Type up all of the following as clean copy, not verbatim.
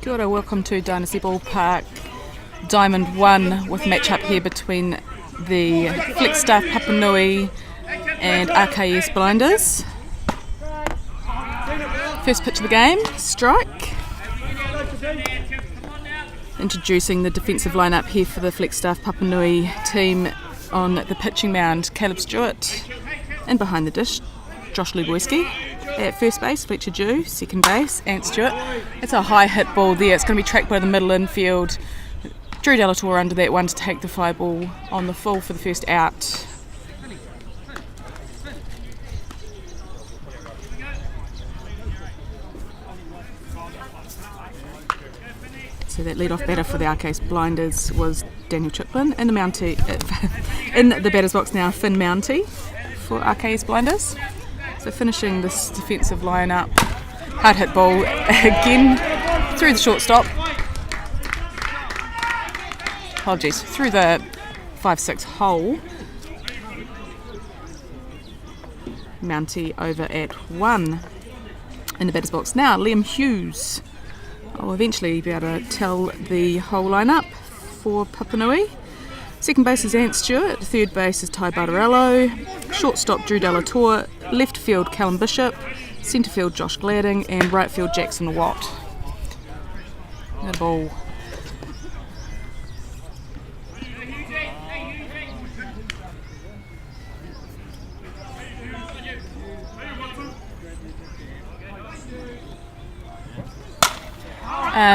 Kia ora, welcome to Dynasty Ballpark, Diamond 1 with a match up here between the Flagstaff Papanui and RKS Blinders. First pitch of the game, strike. Introducing the defensive lineup here for the Flagstaff Papanui team on the pitching mound, Caleb Stewart, and behind the dish, Josh Luboyski. At first base, Fletcher Dew. Second base, Ant Stewart. It's a high hit ball there. It's going to be tracked by the middle infield. Drew Delator under that one to take the fly ball on the full for the first out. So that lead-off batter for the RKS Blinders was Daniel Chiplin. In the Mountie, in the batter's box now, Finn Mountie for RKS Blinders. So finishing this defensive line-up, hard hit ball again through the shortstop. Apologies, through the 5-6 hole. Mountie over at 1. In the batter's box now, Liam Hughes. I'll eventually be able to tell the whole line-up for Papanui. Second base is Ant Stewart, third base is Ty Bartarello, shortstop Drew Delator, left field Callum Bishop, centre field Josh Gladding, and right field Jackson Watt. The ball.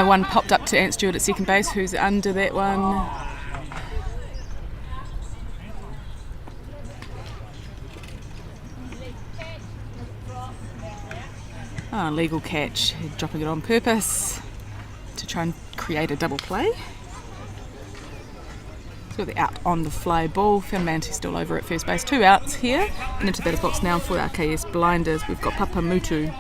One popped up to Ant Stewart at second base, who's under that one. Legal catch, dropping it on purpose to try and create a double play. So the out on the fly ball. Finn Mountie still over at first base. 2 outs here, and into the batter's box now for RKS Blinders. We've got Papamutu.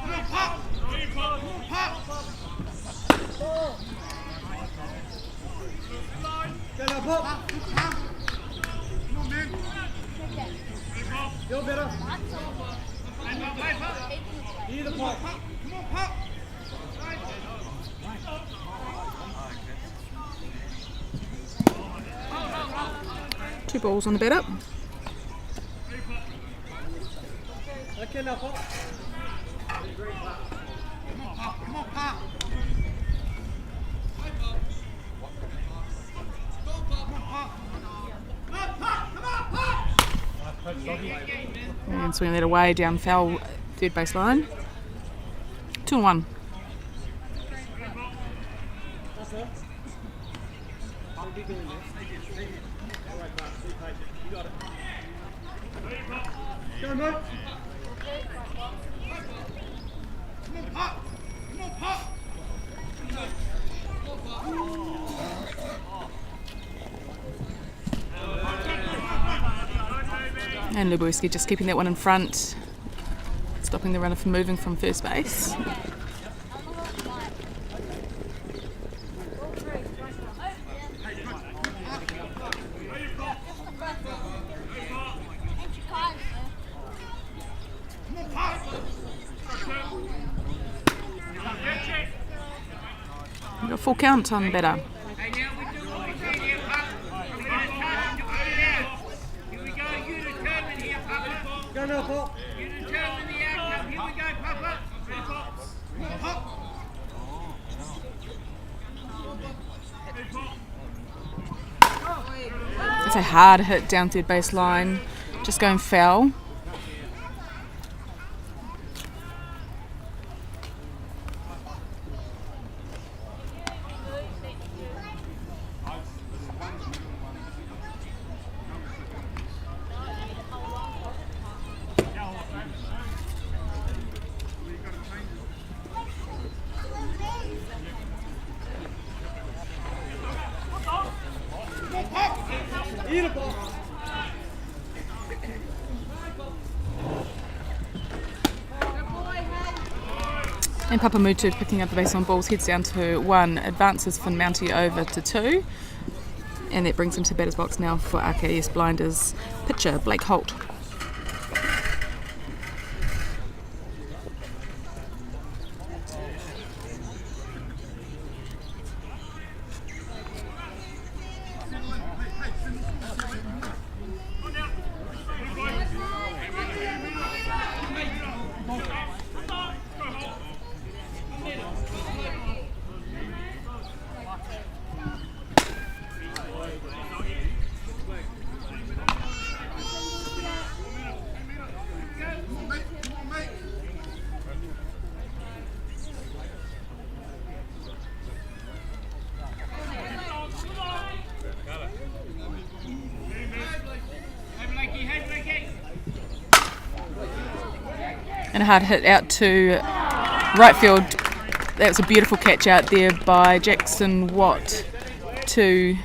Two balls on the batter. And swinging that away down foul third base line. 2-1. And Luboyski just keeping that one in front, stopping the runner from moving from first base. We've got full count on batter. It's a hard hit down third base line, just going foul. And Papamutu picking up the base on balls, heads down to 1, advances Finn Mountie over to 2, and that brings him to batter's box now for RKS Blinders pitcher Blake Holt. And a hard hit out to right field. That was a beautiful catch out there by Jackson Watt to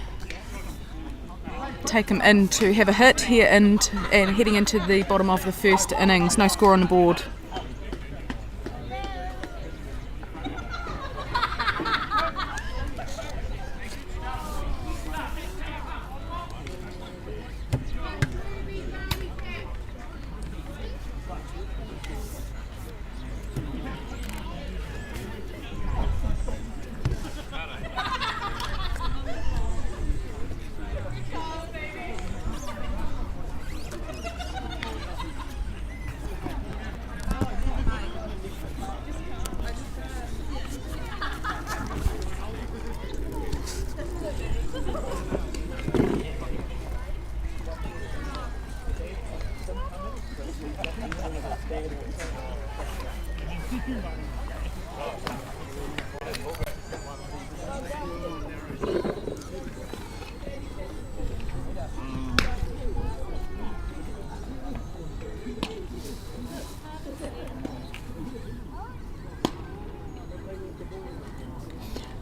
take him in to have a hit here and heading into the bottom of the first innings. No score on the board.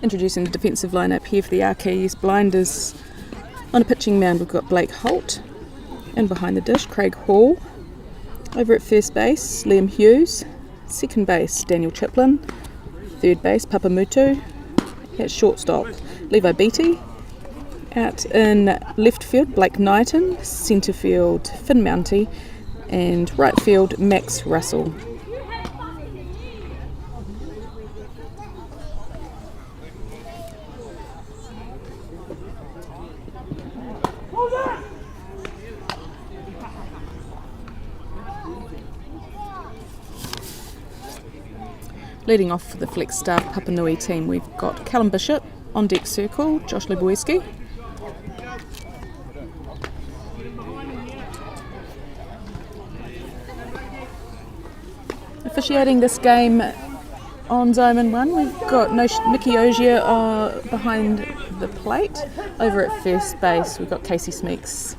Introducing the defensive lineup here for the RKS Blinders. On a pitching mound we've got Blake Holt, and behind the dish Craig Hall. Over at first base Liam Hughes, second base Daniel Chaplin, third base Papanui, at shortstop Levi Beattie, out in left field Blake Knighton, centre field Finn Mounty, and right field Max Russell. Leading off for the Flex Star Papanui team, we've got Callum Bishop, on deck circle, Josh Lebueski. Officiating this game on Zone 1, we've got Nicky Ogier behind the plate. Over at first base, we've got Casey Smeeks.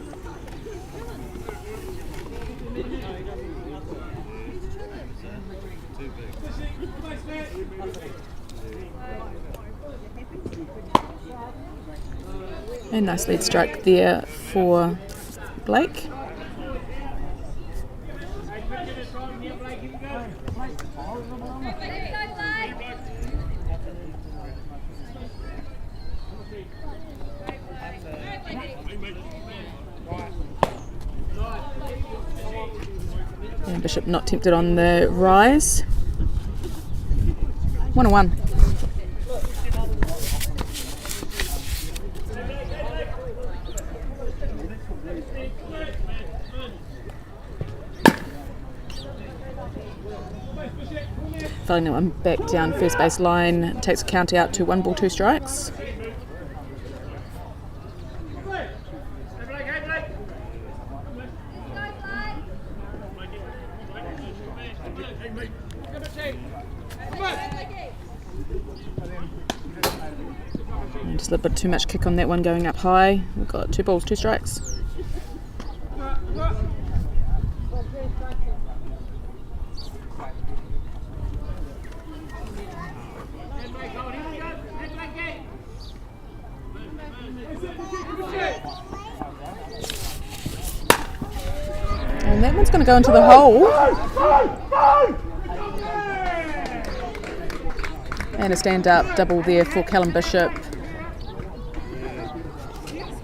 A nice lead strike there for Blake. And Bishop not tempted on the rise. 1-1. Following that one back down first base line, takes a count out to 1 ball 2 strikes. And just a little bit too much kick on that one going up high. We've got 2 balls 2 strikes. And that one's going to go into the hole. And a stand-up double there for Callum Bishop.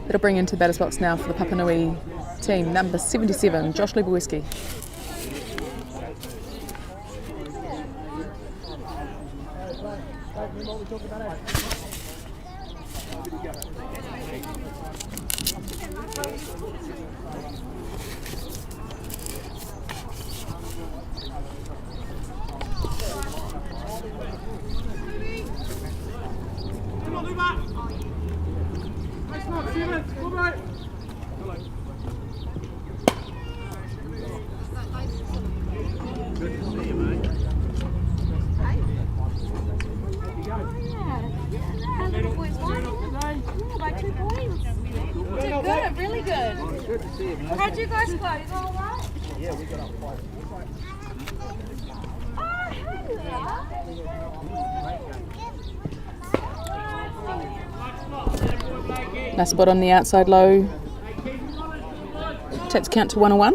It'll bring into the batter's box now for the Papanui team, number 77, Josh Lebueski. Really good. How'd you guys go? You all right? Yeah, we got up quite. Nice spot on the outside low. Taps count to 101.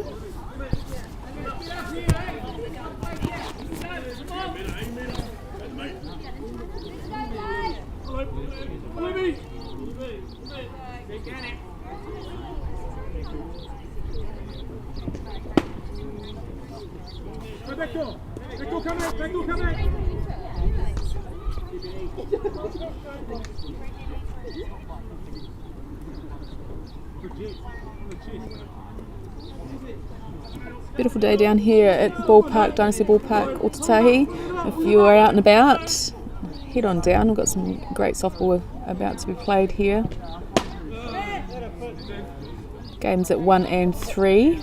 Beautiful day down here at Ballpark, Dynasty Ballpark, Otatahi. If you are out and about, head on down. We've got some great softball about to be played here. Games at 1 and 3.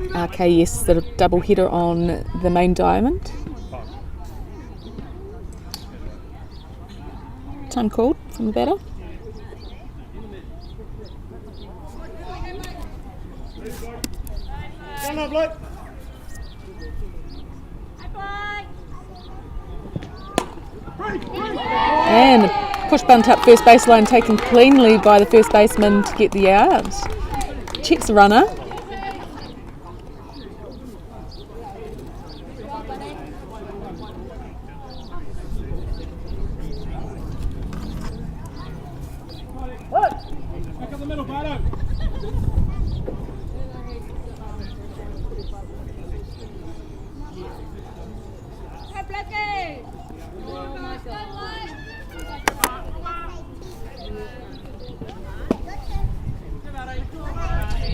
RKS, the double header on the main diamond. Time called from the batter. And a push bunt up first baseline taken cleanly by the first baseman to get the out. Checks the runner.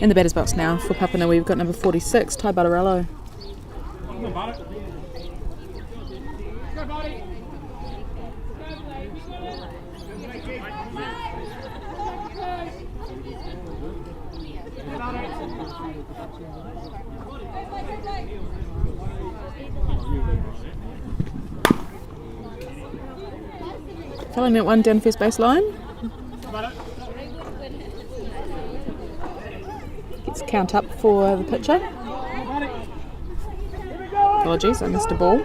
In the batter's box now for Papanui, we've got number 46, Ty Butterello. Following that one down first baseline. Gets count up for the pitcher. Apologies, I missed a ball.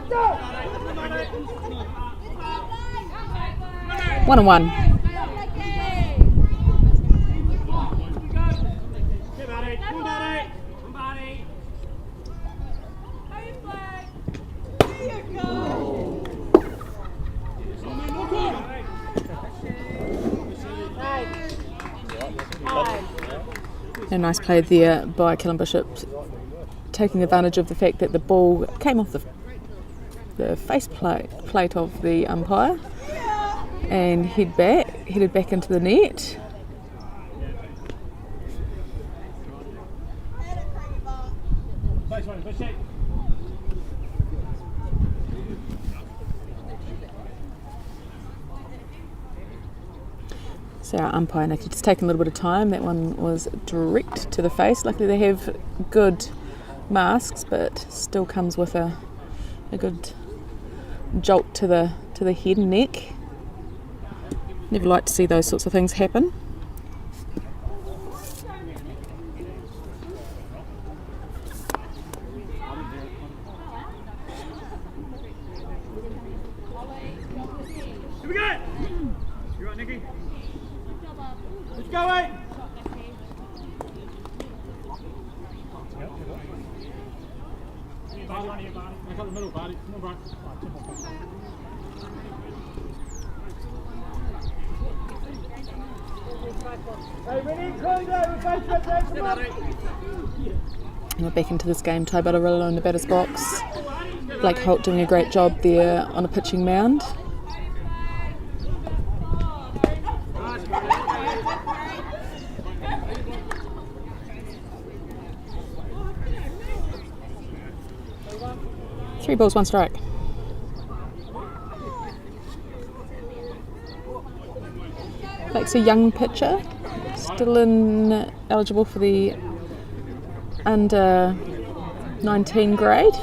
1-1. A nice play there by Callum Bishop, taking advantage of the fact that the ball came off the face plate of the umpire and headed back into the net. So our umpire, Nick, it's taken a little bit of time. That one was direct to the face. Luckily they have good masks, but still comes with a good jolt to the head and neck. Never like to see those sorts of things happen. Here we go! You're right, Nicky. Let's go, mate! Back up the middle, buddy. Come on, bro. Hey, ready? And we're back into this game. Ty Butterello in the batter's box. Blake Holt doing a great job there on a pitching mound. Three balls, one strike. Blake's a young pitcher, still eligible for the under 19 grade.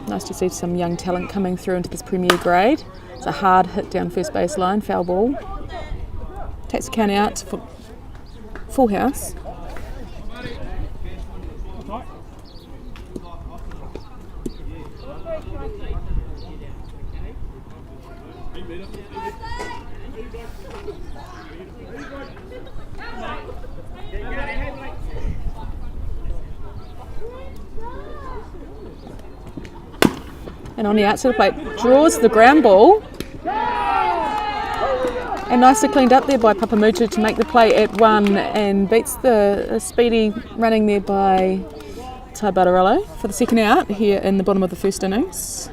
Nice to see some young talent coming through into this premier grade. It's a hard hit down first baseline, foul ball. takes the count out for full house. And on the outside of the plate, draws the ground ball. And nicely cleaned up there by Papanui to make the play at 1 and beats the speedy running there by Tai Bararello for the second out here in the bottom of the first innings.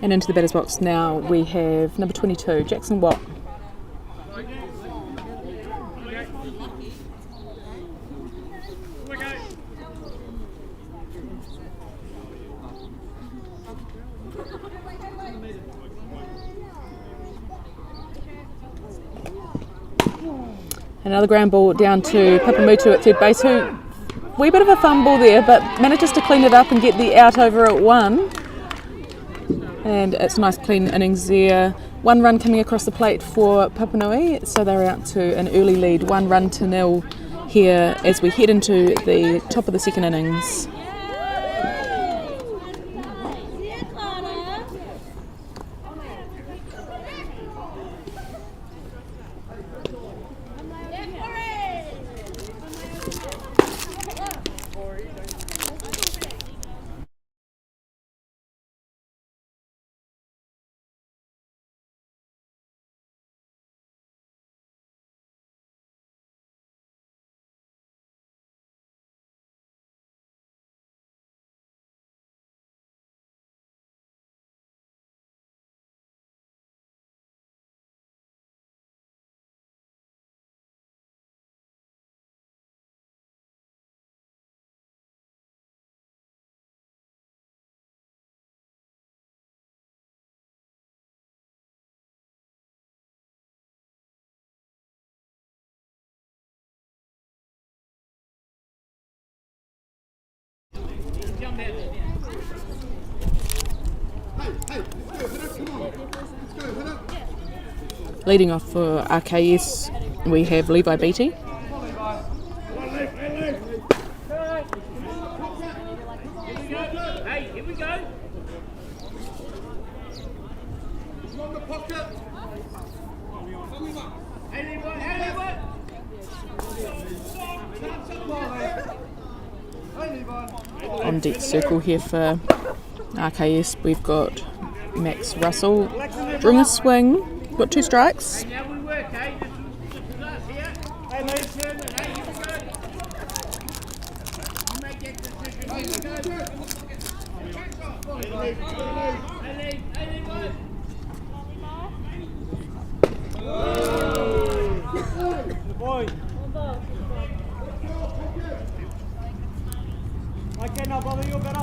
And into the batter's box now we have number 22, Jackson Watt. Another ground ball down to Papanui at third base, who, wee bit of a fumble there, but manages to clean it up and get the out over at 1. And it's a nice clean innings there. 1 run coming across the plate for Papanui, so they're out to an early lead, 1-0 here as we head into the top of the second innings. Leading off for RKS, we have Levi Beatty. Hey, here we go. On deck circle here for RKS, we've got Max Russell during a swing. Got 2 strikes. Now we work, eh? This is us here. Hey, mate. Hey, here we go. You make that decision. Here we go. Boy. I cannot bother you better.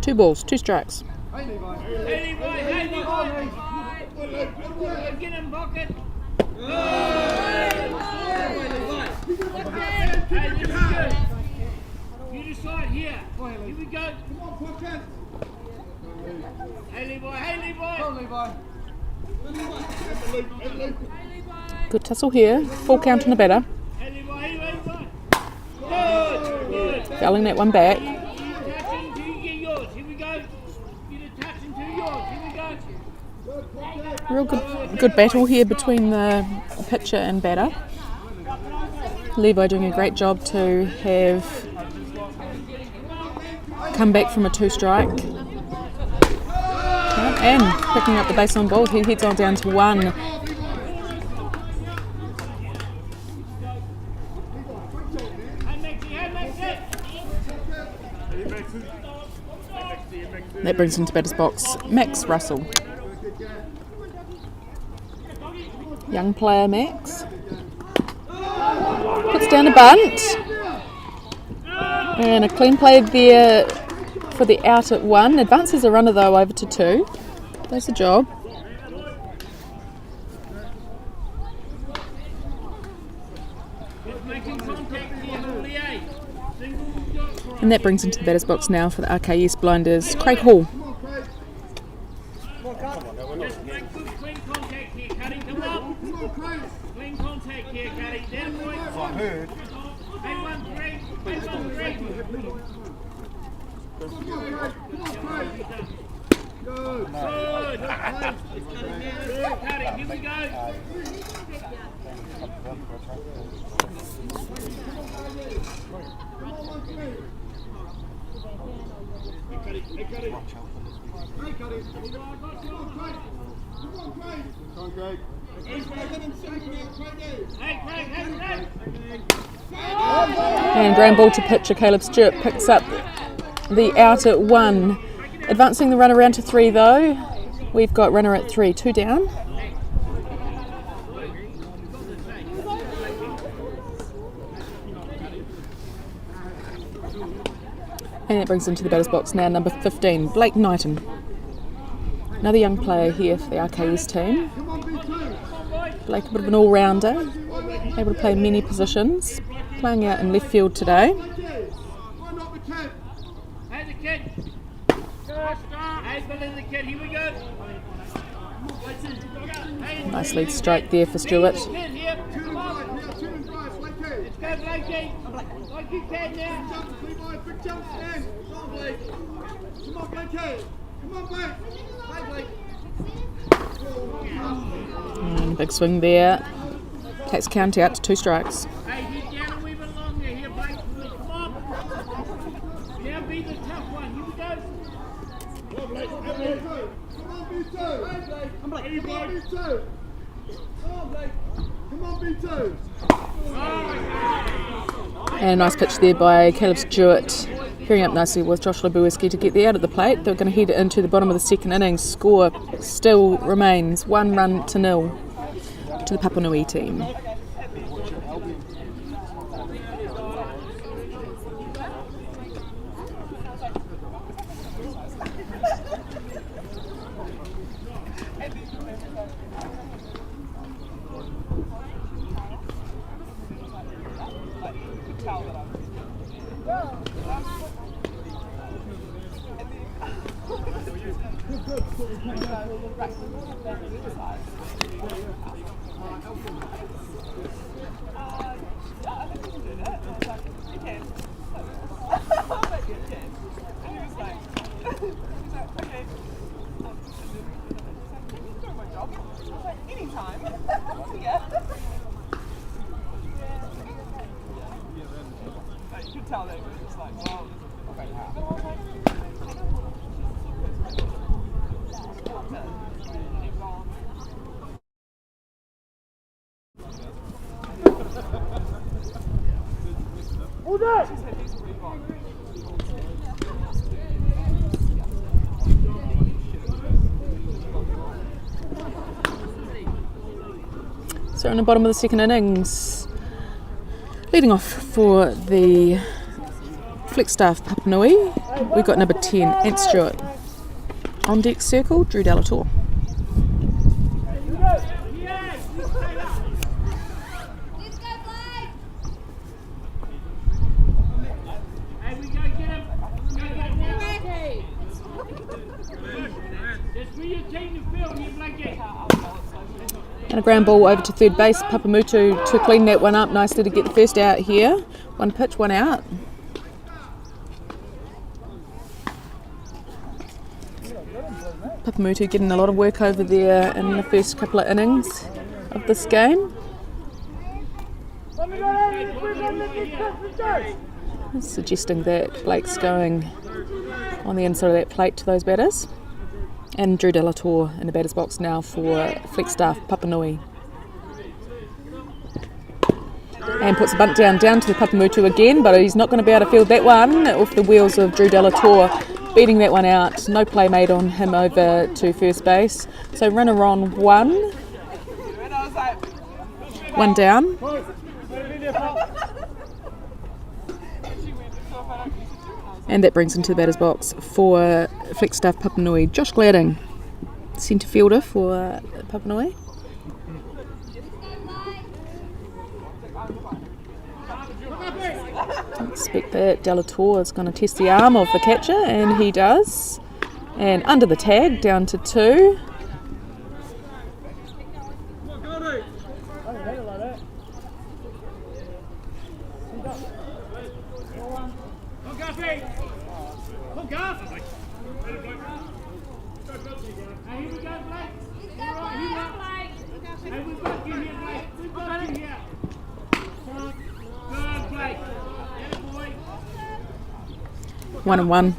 Two balls, 2 strikes. Get him, pocket. You decide here. Here we go. Come on, pocket. Hey, Levi. Hey, Levi. Come on, Levi. Good tussle here. Full count on the batter. Hey, Levi. Hey, Levi. Good. Fouling that one back. You touching to get yours. Here we go. You're touching to yours. Here we go. Real good battle here between the pitcher and batter. Levi doing a great job to have come back from a 2-strike. And picking up the base on ball, he heads on down to 1. That brings into batter's box Max Russell. Young player Max. Puts down a bunt. And a clean play there for the out at 1. Advances a runner though over to 2. Does the job. And that brings into the batter's box now for the RKS Blinders, Craig Hall. And ground ball to pitcher Caleb Stewart picks up the out at 1. Advancing the run around to 3 though. We've got runner at 3, 2 down. And that brings into the batter's box now number 15, Blake Knighton. Another young player here for the RKS team. Blake, a bit of an all-rounder, able to play many positions, playing out in left field today. Nice lead strike there for Stewart. And big swing there. Takes count out to 2 strikes. And a nice pitch there by Caleb Stewart, pairing up nicely with Josh Lebuiski to get the out at the plate. They're going to head it into the bottom of the second innings. Score still remains 1-0 to the Papanui team. So in the bottom of the second innings, leading off for the Flagstaff Papanui, we've got number 10, Ant Stewart. On deck circle, Drew Delatour. And a ground ball over to third base, Papamutu to clean that one up nicely to get the first out here. 1 pitch, 1 out. Papamutu getting a lot of work over there in the first couple of innings of this game. Suggesting that Blake's going on the inside of that plate to those batters. And Drew Delatour in the batter's box now for Flagstaff Papanui. And puts a bunt down to the Papamutu again, but he's not going to be able to field that one off the wheels of Drew Delatour. beating that one out. No play made on him over to first base. So runner on 1. 1 down. And that brings into the batter's box for flex staff Papanui, Josh Gladding, centre fielder for Papanui. I expect that Delatour is going to test the arm of the catcher, and he does. And under the tag, down to 2. One and 1.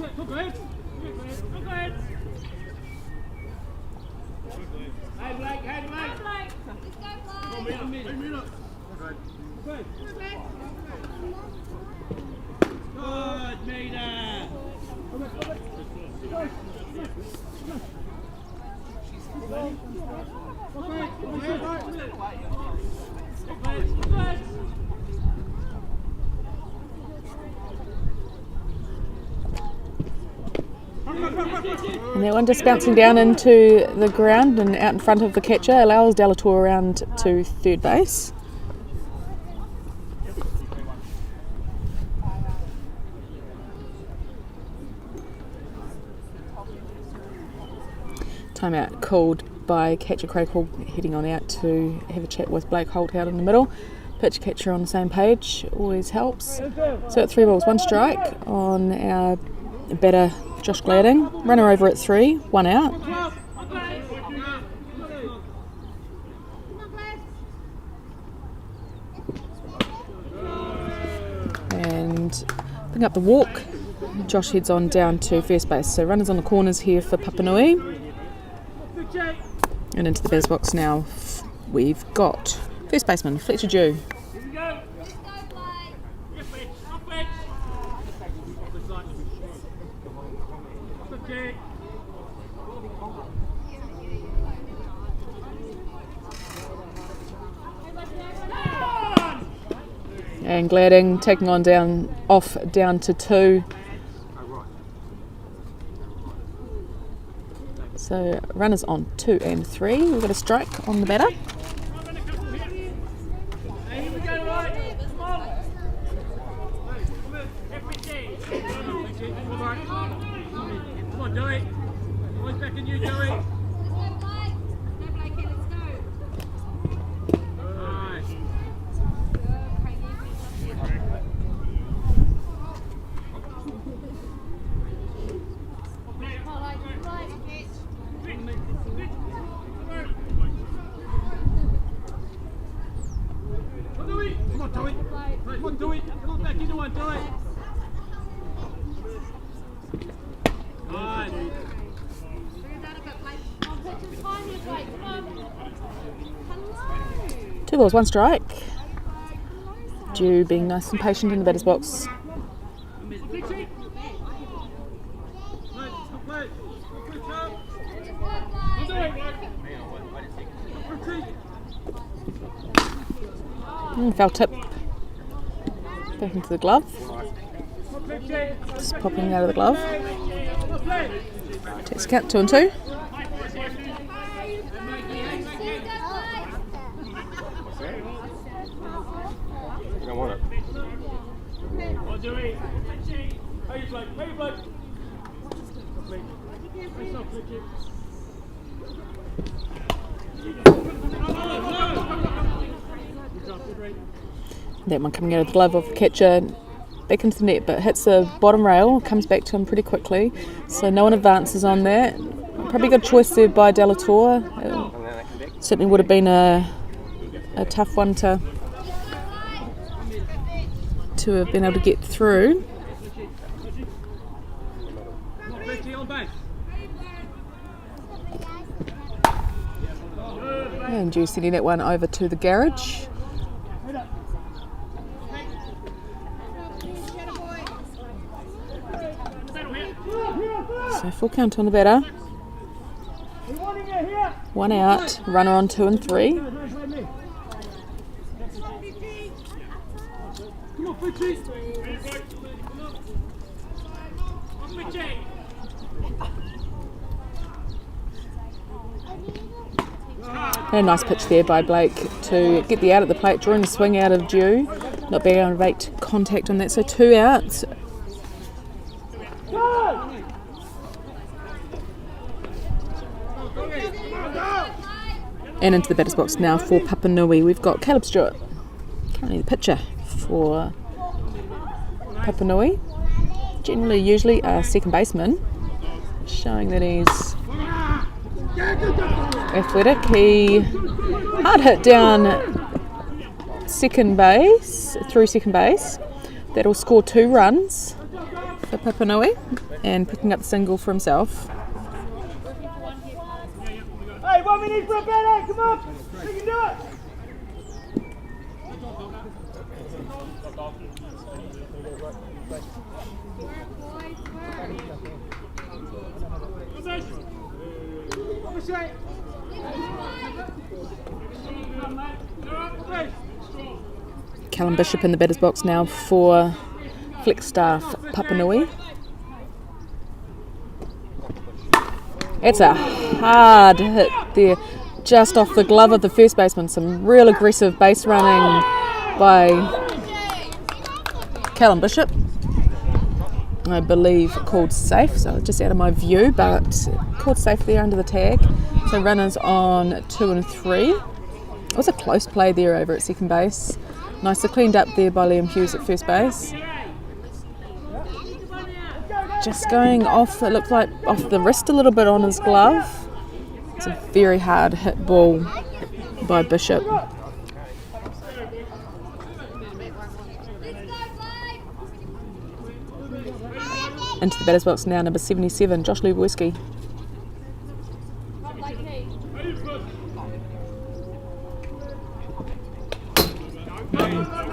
And that one just bouncing down into the ground and out in front of the catcher allows Delatour around to third base. Timeout called by catcher Craig Hall, heading on out to have a chat with Blake Holt out in the middle. Pitch catcher on the same page always helps. So at 3 balls, 1 strike on our batter Josh Gladding. Runner over at 3, 1 out. And picking up the walk, Josh heads on down to first base. So runners on the corners here for Papanui. And into the batter's box now we've got first baseman Fletcher Dew. And Gladding taking on down to 2. So runners on 2 and 3. We've got a strike on the batter. Two balls, 1 strike. Dew being nice and patient in the batter's box. Foul tip. Back into the glove. Just popping out of the glove. Takes count 2 and 2. You don't want it. That one coming out of the glove of the catcher, back into the net, but hits the bottom rail, comes back to him pretty quickly. So no one advances on that. Probably good choice there by Delatour. Certainly would have been a tough one to have been able to get through. And Dew sending that one over to the garage. So full count on the batter. We wanting it here. 1 out, runner on 2 and 3. Come on, Fitchy. And a nice pitch there by Blake to get the out at the plate, drawing the swing out of due, not being able to make contact on that. So 2 outs. And into the batter's box now for Papanui. We've got Caleb Stewart, currently the pitcher for Papanui. Usually a second baseman, showing that he's athletic. He hard hit down second base, through second base. That'll score 2 runs for Papanui, and picking up the single for himself. Hey, what we need for a batter? Come on, we can do it. Callum Bishop in the batter's box now for flex staff Papanui. It's a hard hit there, just off the glove of the first baseman. Some real aggressive base running by Callum Bishop. I believe called safe, so just out of my view, but called safe there under the tag. So runners on 2 and 3. It was a close play there over at second base. Nicely cleaned up there by Liam Hughes at first base. Just going off, it looked like off the wrist a little bit on his glove. It's a very hard hit ball by Bishop. Into the batter's box now, number 77, Josh Lubowiecki.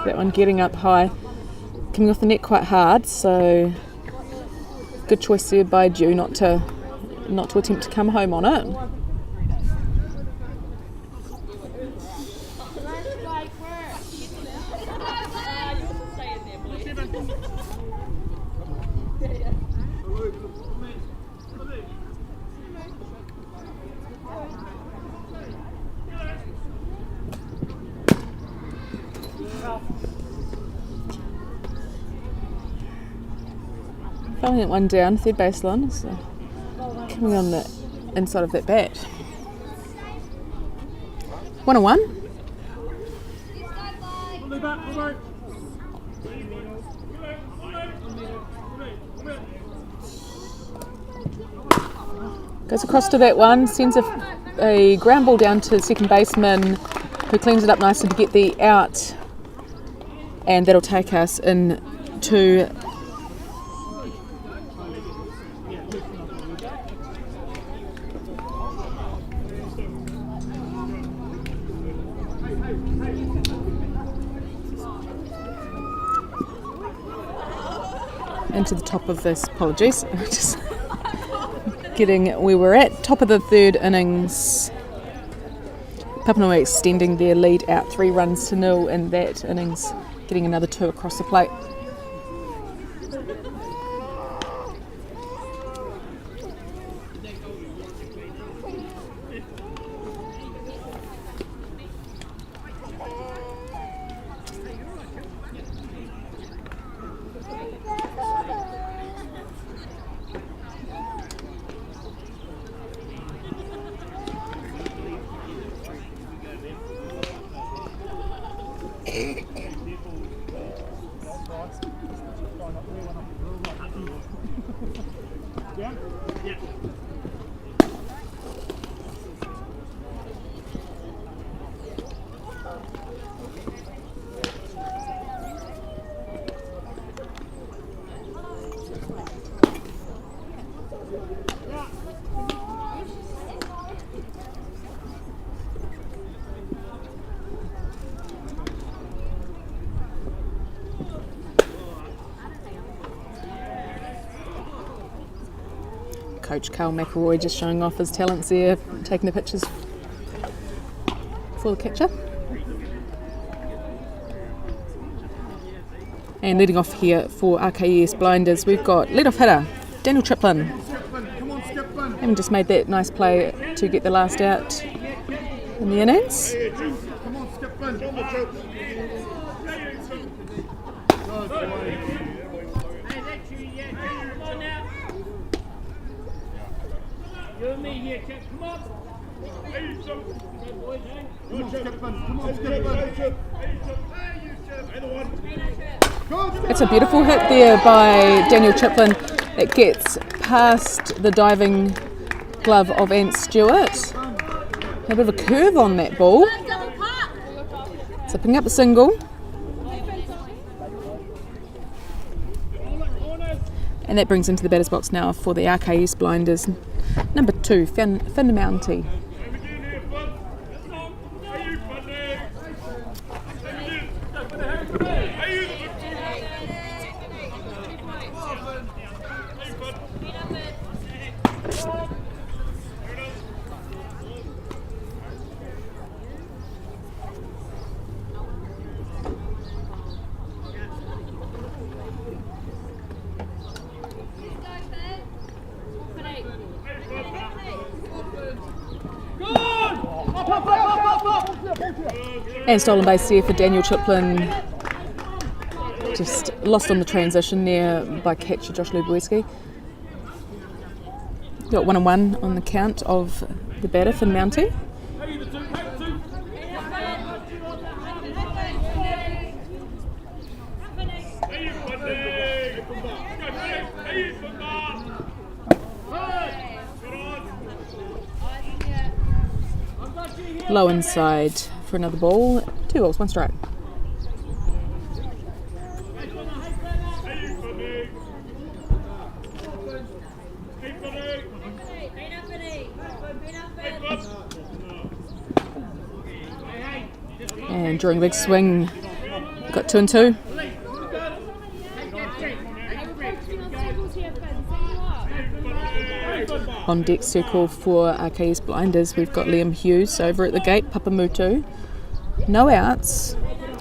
That one getting up high, coming off the net quite hard, so good choice there by Dew not to attempt to come home on it. Following that one down, third baseline, so coming on the inside of that bat. 1-1. Goes across to that one, sends a ground ball down to the second baseman, who cleans it up nicely to get the out, and that'll take us into the top of this. Apologies, just getting where we're at. Top of the third innings. Papanui extending their lead out 3 runs to 0 in that innings, getting another 2 across the plate. Coach Carl McElroy just showing off his talents there, taking the pictures for the catcher. And leading off here for RKS Blinders, we've got lead-off hitter Daniel Triplin. Having just made that nice play to get the last out in the innings. You and me here, Chip. Come on. It's a beautiful hit there by Daniel Triplin. It gets past the diving glove of Ant Stewart. A bit of a curve on that ball. So picking up the single. And that brings into the batter's box now for the RKS Blinders. Number 2, Finn Mounty. And stolen base there for Daniel Triplin. Just lost on the transition there by catcher Josh Lubowiecki. Got 1-1 on the count of the batter, Finn Mounty. Low inside for another ball. 2 balls, 1 strike. And during a big swing, got 2 and 2. On deck circle for RKS Blinders, we've got Liam Hughes over at the gate, Papanui. No outs,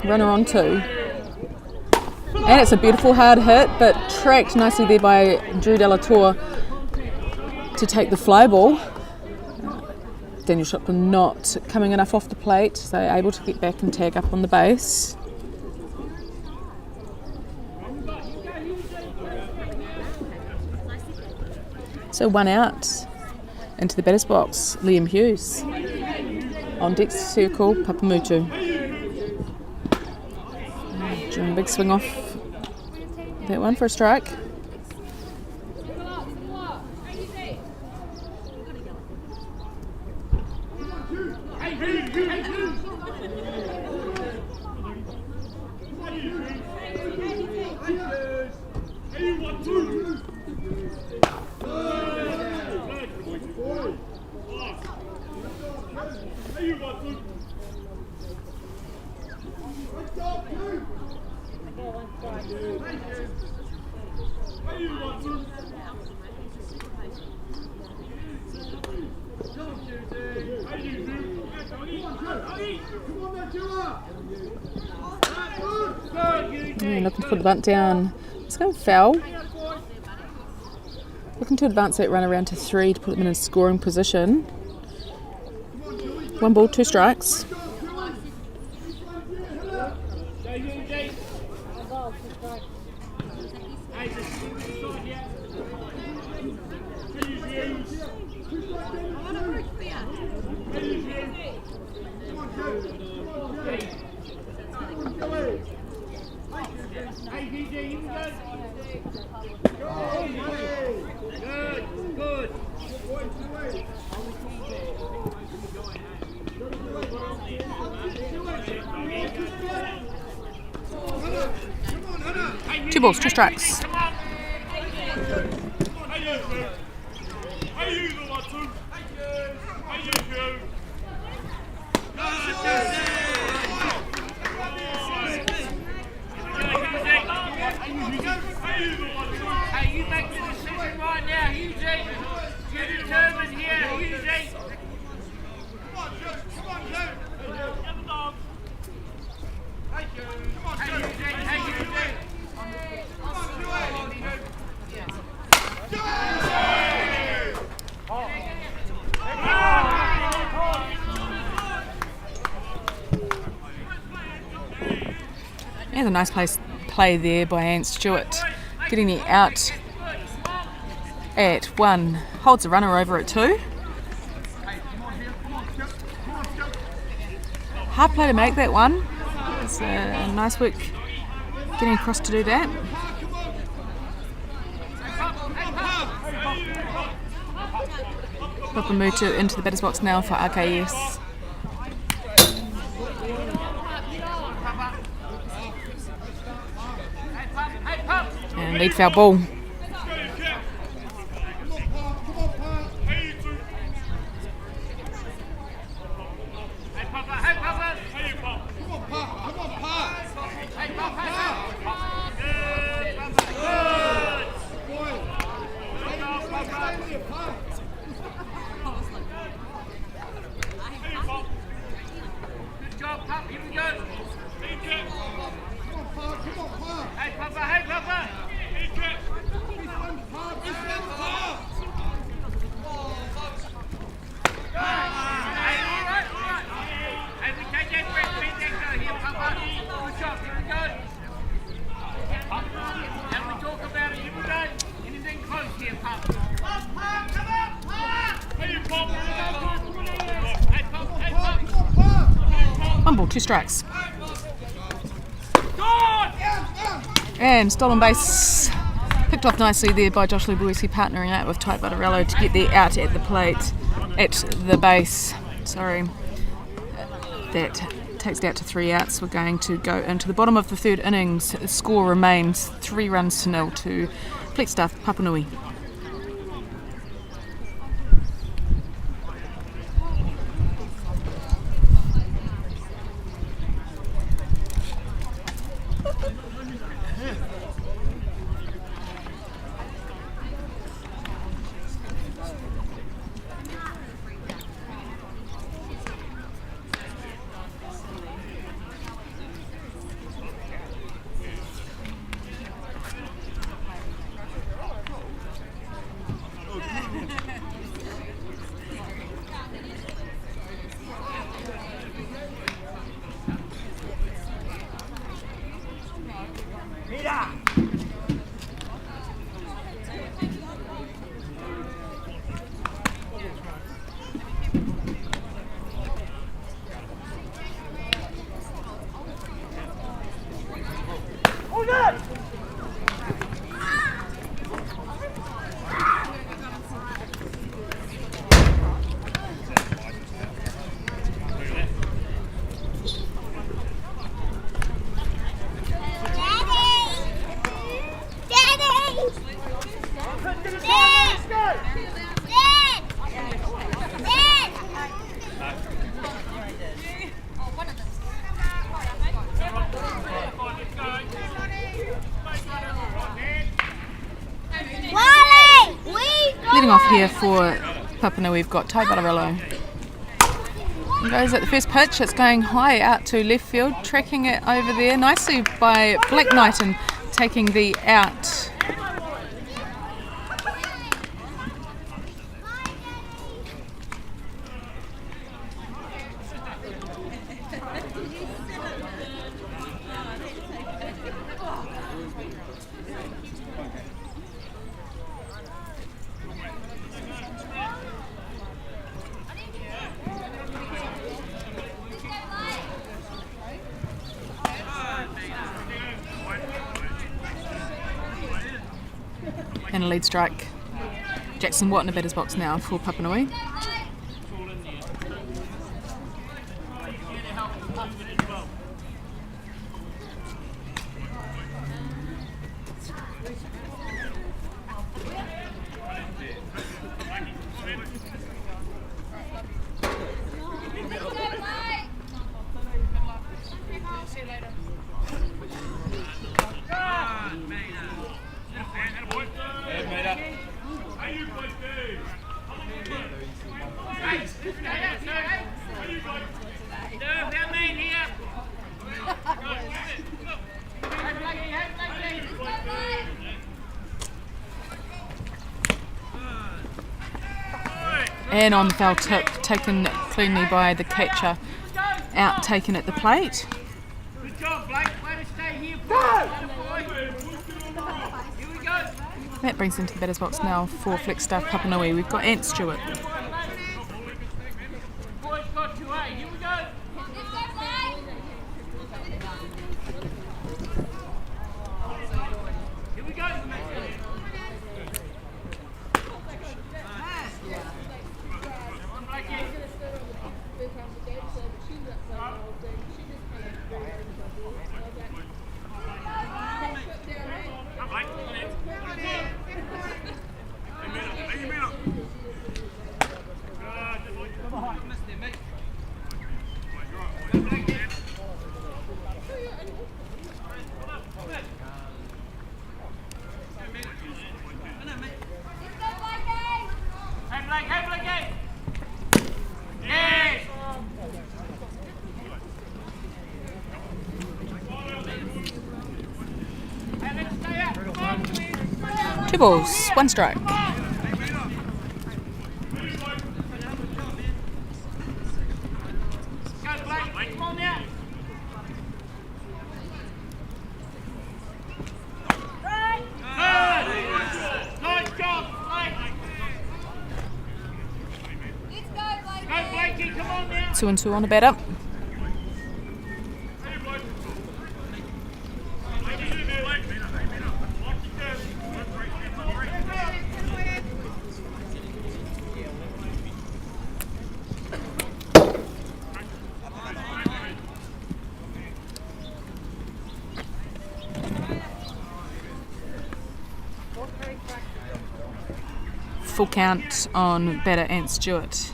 runner on 2. And it's a beautiful hard hit, but tracked nicely there by Drew Delator to take the fly ball. Daniel Triplin not coming enough off the plate, so able to get back and tag up on the base. So 1 out into the batter's box, Liam Hughes. On deck circle, Papanui. Doing a big swing off that one for a strike. Looking to put the bunt down. It's going foul. Looking to advance that run around to 3 to put them in a scoring position. 1 ball, 2 strikes. Two balls, 2 strikes. Hey, you make the decision right now, Eugene. determined here, easy. Come on, Joe. Come on, Joe. Have a dog. Thank you. Come on, Joe. Hey, you, come on, Joe. Yeah, a nice play there by Anne Stewart, getting the out at 1, holds the runner over at 2. Hard play to make that one. It's nice work getting across to do that. Papanui into the batter's box now for RKS. And lead foul ball. Good job, Pop. Here we go. Hey, Papa. Hey, Papa. Hey, we take that breath. Let that go here, Papa. Good job. Here we go. Now we talk about it. Here we go. Anything close here, Papa. Come on. Hey, Pop. Hey, Pop. Hey, Pop. 1 ball, 2 strikes. And stolen base picked off nicely there by Josh Lubuisi, partnering out with Ty Butterello to get the out at the plate, at the base. Sorry. That takes it out to 3 outs. We're going to go into the bottom of the 3rd innings. The score remains 3 runs to 0 to Fleetstaff Papanui. Leading off here for Papanui, we've got Ty Butterello. He goes at the first pitch, it's going high out to left field, tracking it over there nicely by Blake Knighton, taking the out. And a lead strike. Jackson Watt in the batter's box now for Papanui. And on the foul tip, taken cleanly by the catcher, out taken at the plate. Good job, Blake. Way to stay here, boy. Here we go. That brings into the batter's box now for Flagstaff Papanui. We've got Ant Stewart. Boys got you, eh? Here we go. Here we go. Two balls, one strike. Go, Blake. Come on now. Nice job, Blake. Go, Blakey. Come on now. 2 and 2 on the batter. Full count on batter Ant Stewart.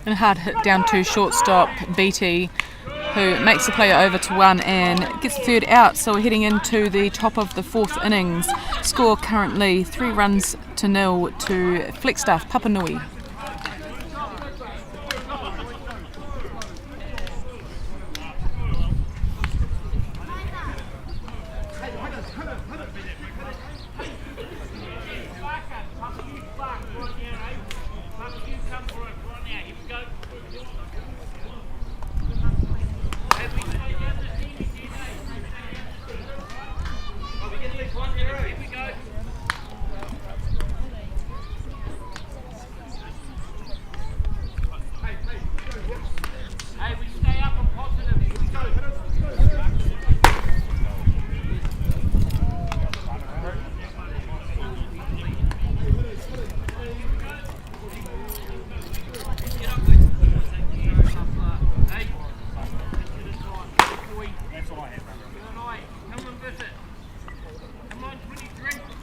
And a hard hit down to shortstop Beatty, who makes the player over to 1 and gets the third out. So we're heading into the top of the 4th innings. Score currently 3-0 to Flagstaff Papanui.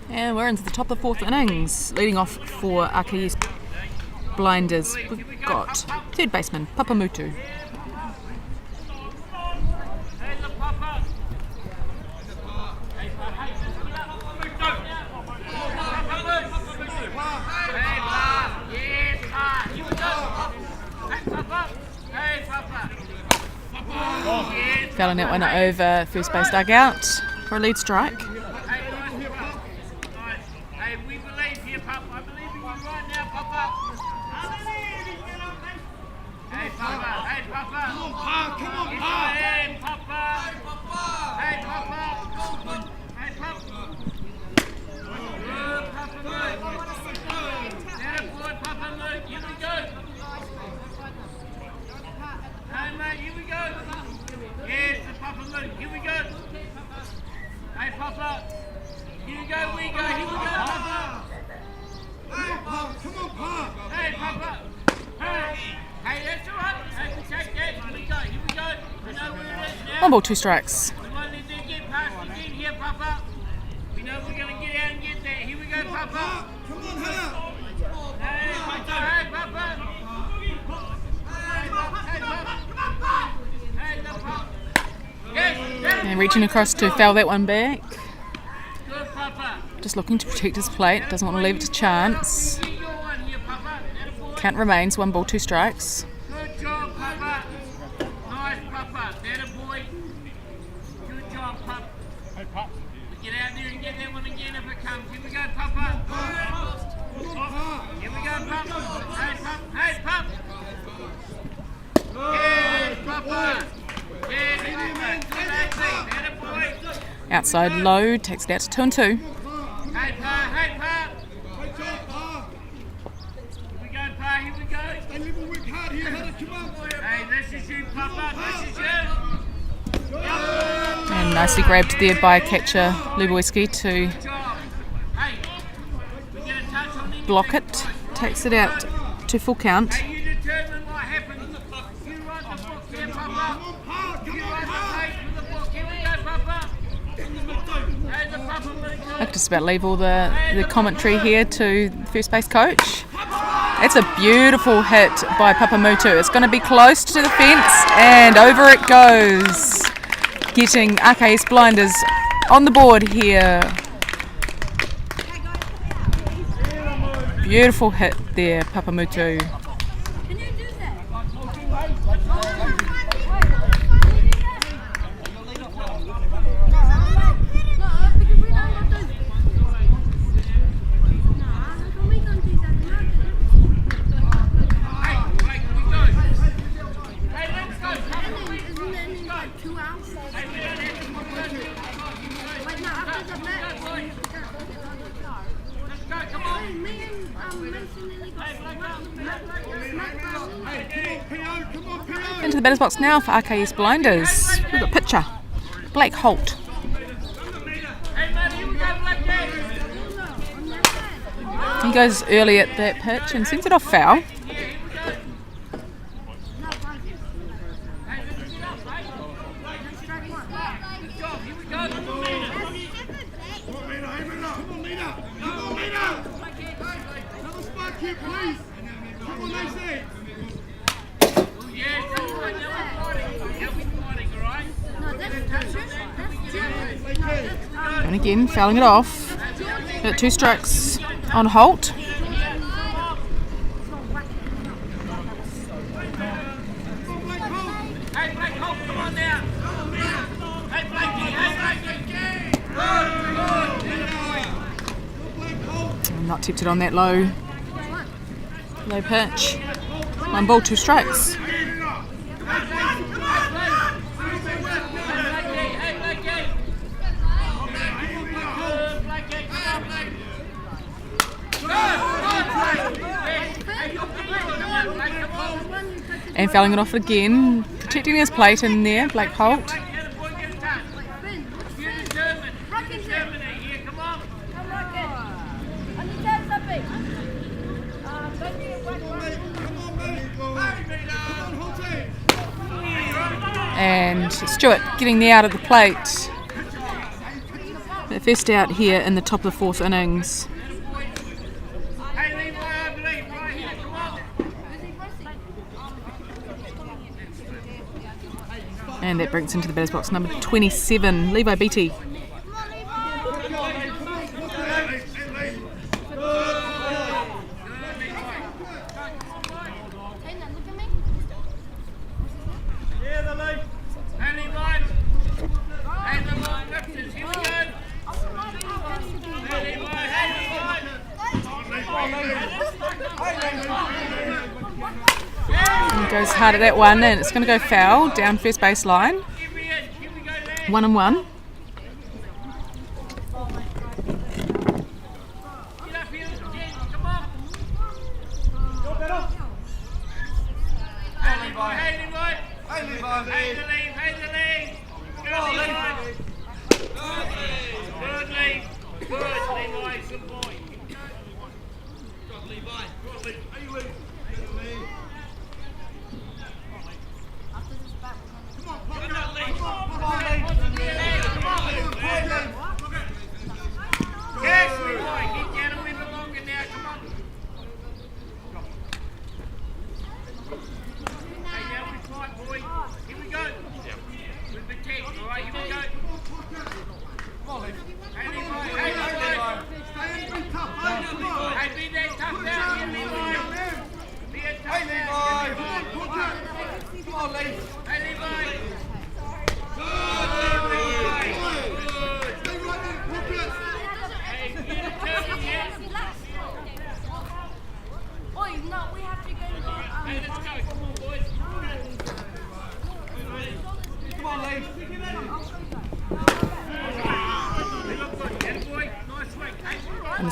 And we're into the top of the 4th innings. Leading off for RKS Blinders, we've got third baseman Papamutu. Fouling that one over first base dugout for a lead strike. Hey, we believe here, Papa. I believe in you right now, Papa. Hey, Papa. Hey, Papa. Come on, Pa. Come on, Pa. Hey, Papa. Hey, Papa. Hey, Papa. Good, Papa Luke. That boy, Papa Luke. Here we go. Hey, mate. Here we go. Yes, the Papa Luke. Here we go. Hey, Papa. Here we go, here we go, Papa! Hey, Papa, come on, Papa! Hey, Papa! Hey, that's all right. Hey, we take that. Here we go, we know where it is now. 1 ball, 2 strikes. We won't let them get past again here, Papa. We know we're going to get out and get there. Here we go, Papa. Come on, hit up. Hey, Papa. Hey, Papa. Hey, Papa. Hey, Papa. Yes, And reaching across to foul that one back. good, Papa. Just looking to protect his plate, doesn't want to leave it to chance. Get your one here, Papa. Count remains 1 ball, 2 strikes. Good Here we go, Pup. Hey, Pup. Hey, Papa. Outside low, takes it out to 2 and 2. Hey, Pa. Here we go. Hey, this is you, Papa. This is you. And nicely grabbed there by catcher Lubowiski to Good job. Hey, we get a touch on him. block it. Takes it out to full count. Hey, you determine what happens. You write the book here, Papa. You write the page for the book. Here we go, Papa. Hey, the Papa moves on. I could just about leave all the commentary here to the first base coach. It's a beautiful hit by Papamutu. It's going to be close to the fence and over it goes. Getting RKS Blinders on the board here. Beautiful hit there, Papamutu. Can you do that? Into the batter's box now for RKS Blinders. We've got pitcher Blake Holt. He goes early at that pitch and sends it off foul. And again, fouling it off. Got 2 strikes on Holt. Hey, Blake Holt, come on now. Hey, Blakey. Not tipped it on that low pitch. 1 ball, 2 strikes. And fouling it off again, protecting his plate in there, Blake Holt. And Stewart getting the out of the plate. The first out here in the top of the 4th innings. And that brings into the batter's box number 27, Levi Beattie. He goes hard at that one and it's going to go foul down first base line. 1 and 1.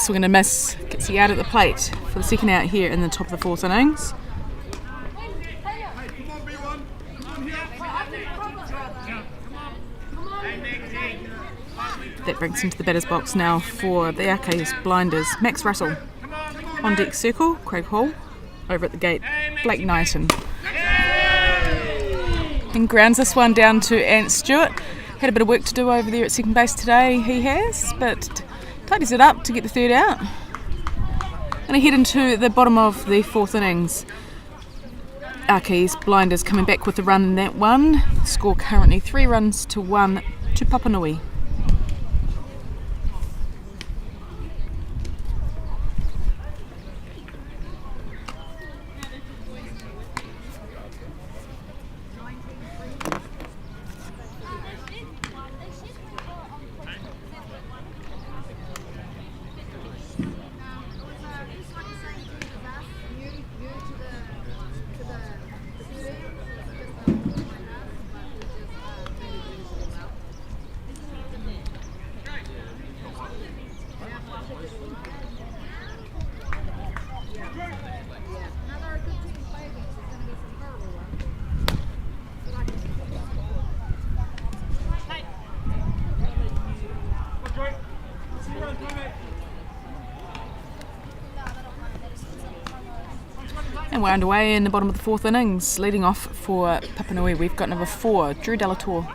swing and a miss. Gets he out at the plate for the second out here in the top of the fourth innings. That brings him to the batter's box now for the RKS Blinders. Max Russell on deck circle, Craig Hall over at the gate, Blake Knighton. And grounds this one down to Ant Stewart. Had a bit of work to do over there at second base today, he has, but tidies it up to get the third out. And head into the bottom of the fourth innings. RKS Blinders coming back with a run in that one. Score currently 3-1 to Papanui. And we're underway in the bottom of the fourth innings. Leading off for Papanui, we've got number 4, Drew Delatour.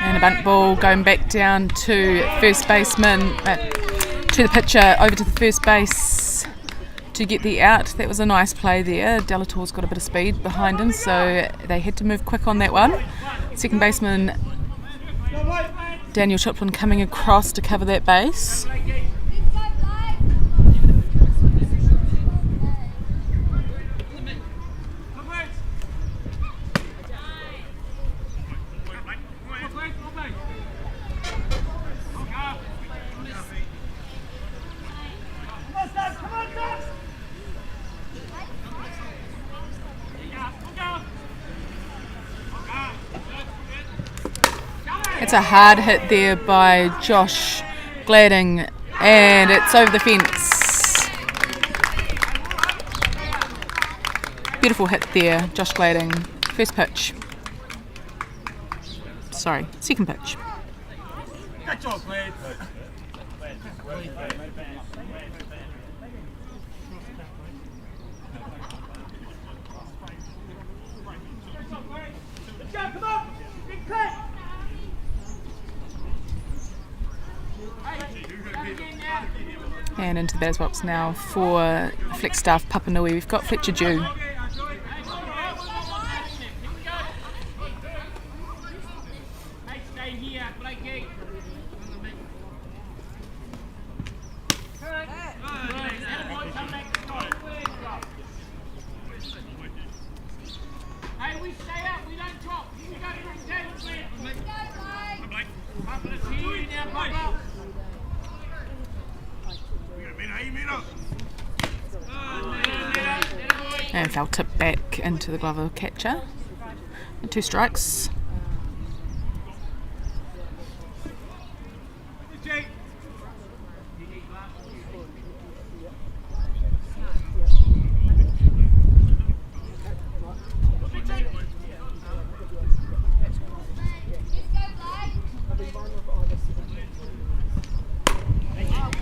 And a bunt ball going back down to first baseman, to the pitcher, over to the first base to get the out. That was a nice play there. Delatour's got a bit of speed behind him, so they had to move quick on that one. Second baseman Daniel Chiplin coming across to cover that base. It's a hard hit there by Josh Gladding, and it's over the fence. Beautiful hit there, Josh Gladding. First pitch. Sorry, second pitch. Good job, Glad. Come on! Big cut! And into the batter's box now for Flagstaff Papanui. We've got Fletcher Dew. And foul tip back into the glove of the catcher. 2 strikes.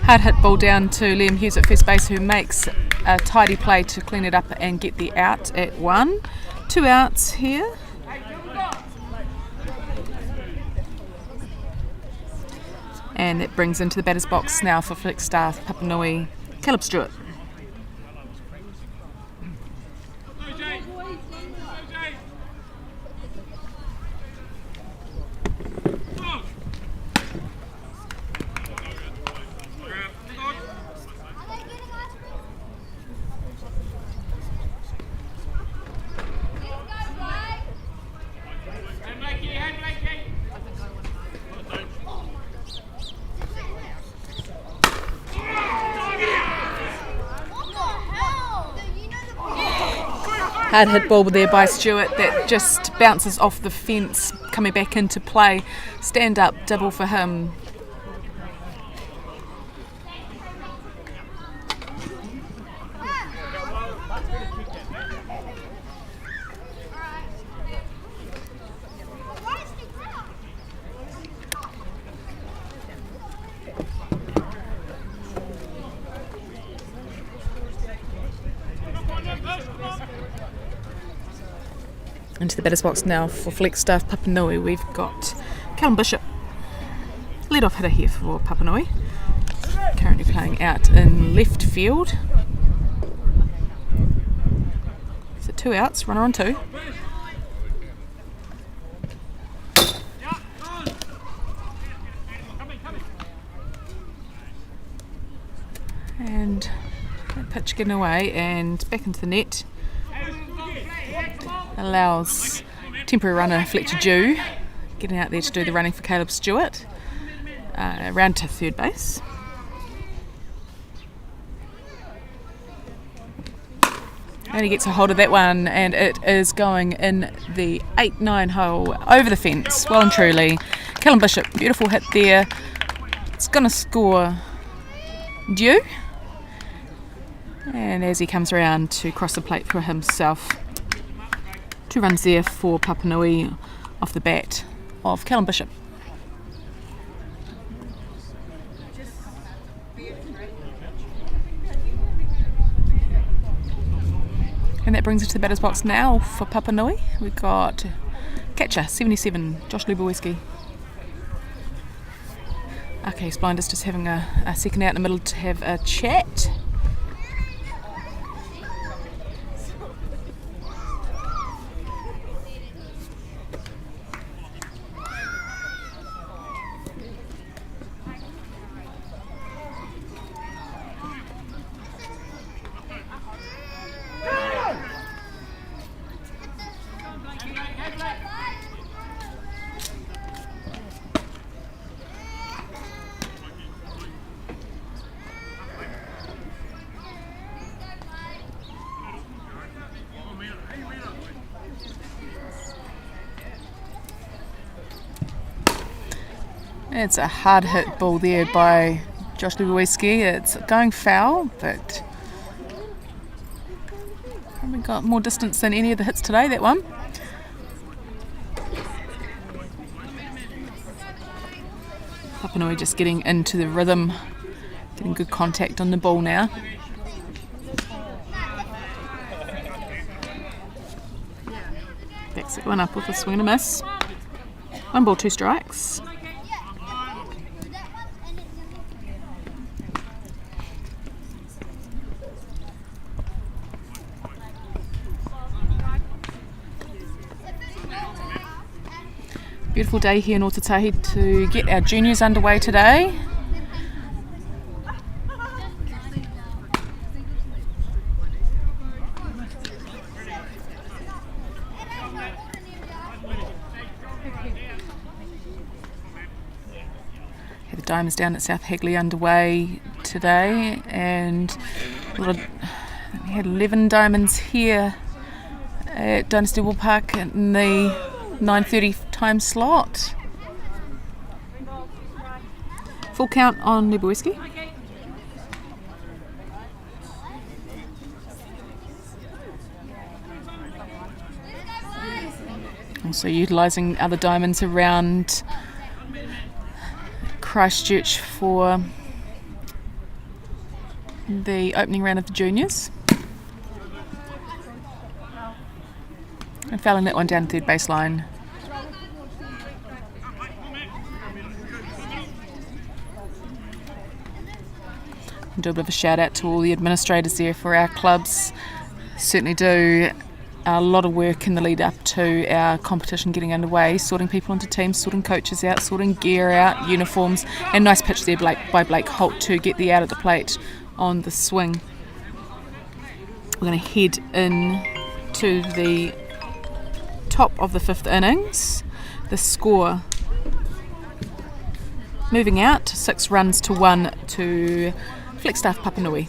Hard hit ball down to Liam Hughes at first base, who makes a tidy play to clean it up and get the out at 1. 2 outs here. And that brings into the batter's box now for Flagstaff Papanui, Caleb Stewart. Hard hit ball there by Stewart that just bounces off the fence, coming back into play. Stand up double for him. Into the batter's box now for Flagstaff Papanui. We've got Callum Bishop, lead-off hitter here for Papanui. Currently playing out in left field. So 2 outs, runner on 2. And that pitch getting away and back into the net. Allows temporary runner Fletcher Dew getting out there to do the running for Caleb Stewart. Round to third base. And he gets a hold of that one, and it is going in the 8-9 hole over the fence. Well and truly. Callum Bishop, beautiful hit there. It's going to score Dew. And as he comes around to cross the plate for himself. 2 runs there for Papanui off the bat of Callum Bishop. And that brings us to the batter's box now for Papanui. We've got catcher 77, Josh Lubowiecki. RKS Blinders just having a second out in the middle to have a chat. It's a hard hit ball there by Josh Lubowiecki. It's going foul, but probably got more distance than any of the hits today, that one. Papanui just getting into the rhythm, getting good contact on the ball now. Backs that one up with a swing and a miss. 1 ball, 2 strikes. Beautiful day here in Otatahi to get our juniors underway today. The Diamonds down at South Hagley underway today, and we had 11 Diamonds here at Dynasty Ballpark in the 9:30 time slot. Full count on Lubowiecki. Also utilising other Diamonds around Christchurch for the opening round of the juniors. And fouling that one down third baseline. Do a bit of a shout out to all the administrators there for our clubs. Certainly do a lot of work in the lead up to our competition getting underway, sorting people into teams, sorting coaches out, sorting gear out, uniforms, and nice pitch there by Blake Holt to get the out at the plate on the swing. We're going to head in to the top of the 5th innings. The score moving out 6 runs to 1 to Flagstaff Papanui.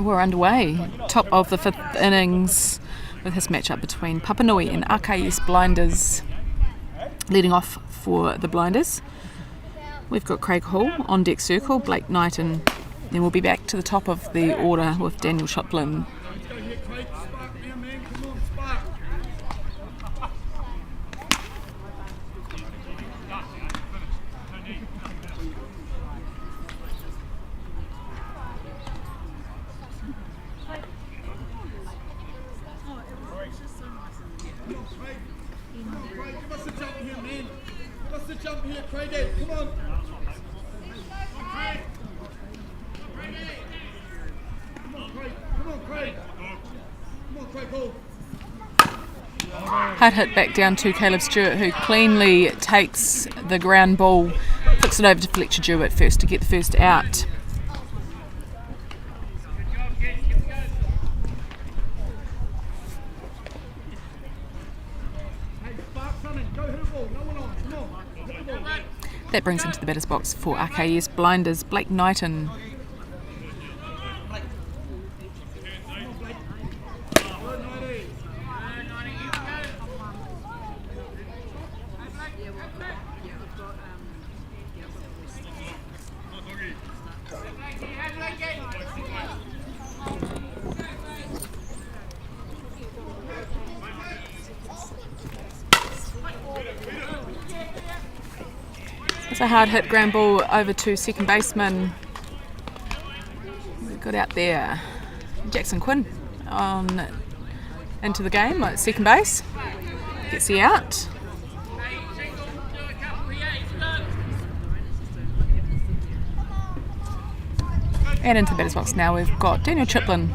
We're underway. Top of the 5th innings with this matchup between Papanui and RKS Blinders. Leading off for the Blinders, we've got Craig Hall on deck circle, Blake Knight, and then we'll be back to the top of the order with Daniel Choplin. Jump here, Craig. Come on. Come on, Craig. Come on, Craig. Come on, Craig. Go. Hard hit back down to Caleb Stewart, who cleanly takes the ground ball, flicks it over to Fletcher Jewett first to get the first out. That brings into the batter's box for RKS Blinders, Blake Knighton. It's a hard hit ground ball over to second baseman. We've got out there Jackson Quinn on into the game at second base. Gets the out. And into the batter's box now we've got Daniel Choplin.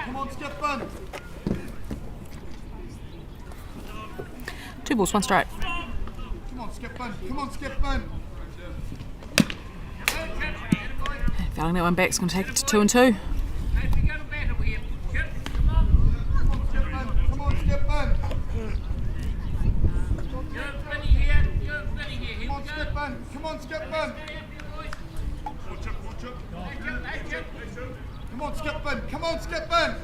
Come on, Skipper. 2 balls, 1 strike. Come on, Skipper. Come on, Skipper. Fouling that one back, it's going to take it to 2 and 2. Come on, Skipper. Come on, Skipper. Come on, Skipper. Come on, Skipper.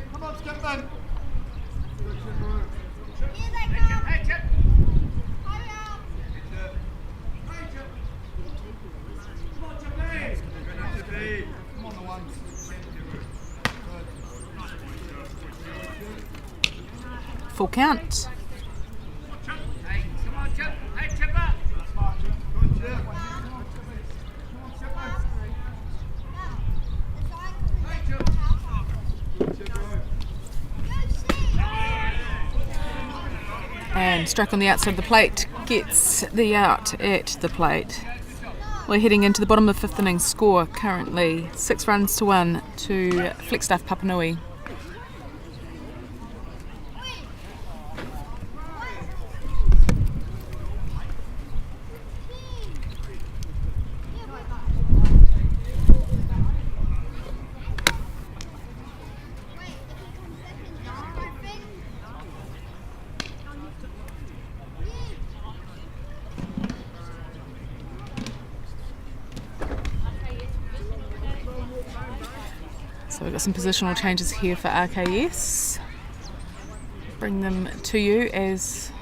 Come on, Skipper. Full count. And struck on the outside of the plate, gets the out at the plate. We're heading into the bottom of the 5th innings. Score currently 6 runs to 1 to Flagstaff Papanui. So we've got some positional changes here for RKS. Bring them to you as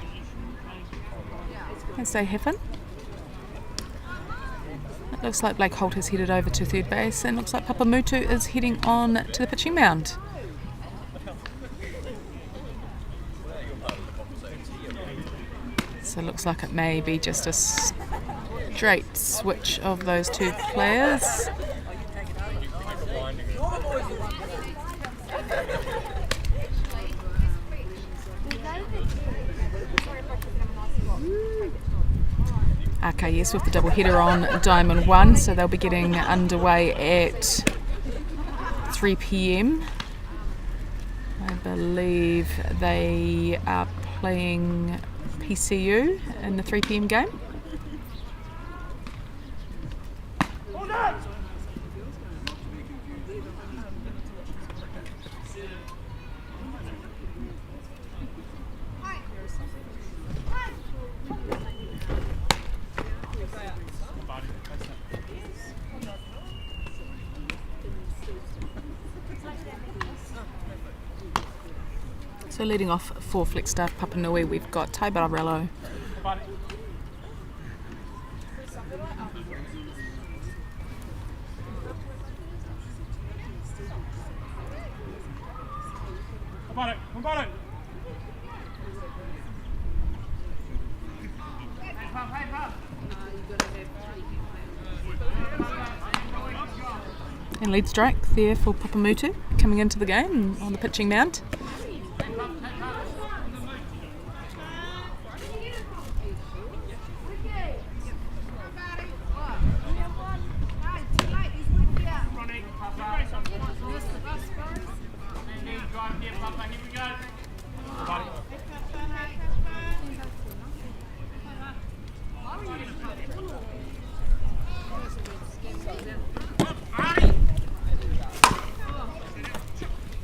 they happen. It looks like Blake Holt has headed over to third base, and looks like Papamutu is heading on to the pitching mound. So it looks like it may be just a straight switch of those two players. RKS with the double header on Diamond 1, so they'll be getting underway at 3 p.m. I believe they are playing PCU in the 3 p.m. game. So leading off for Flagstaff Papanui, we've got Tai Barello. And lead strike there for Papamutu coming into the game on the pitching mound.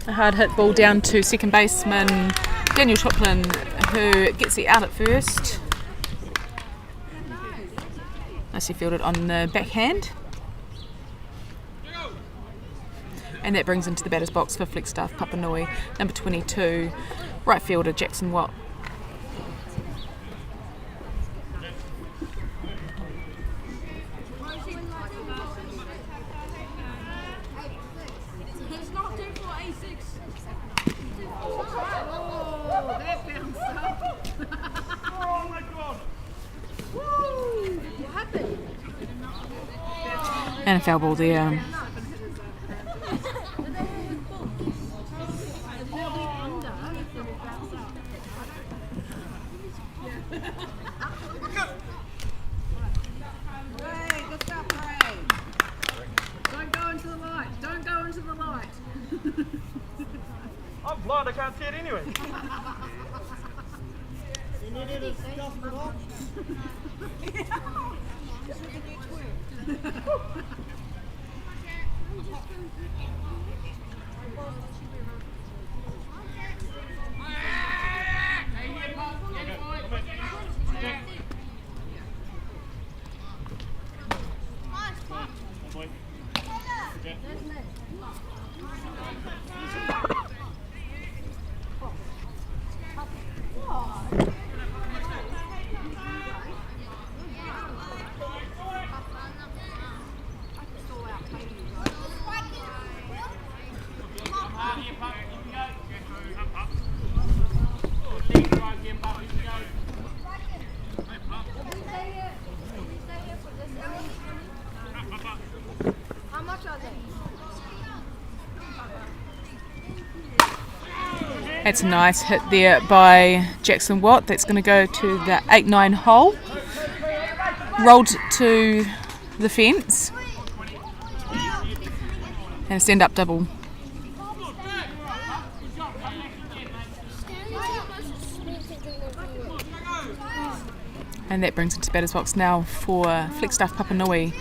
A hard hit ball down to second baseman Daniel Choplin, who gets it out at first. Nicely fielded on the backhand. And that brings into the batter's box for Flagstaff Papanui, number 22, right fielder Jackson Watt. And a foul ball there. I'm blind, I can't see it anyway. That's a nice hit there by Jackson Watt. That's going to go to the 8-9 hole. Rolled to the fence. And a stand-up double. And that brings into batter's box now for Flagstaff Papanui,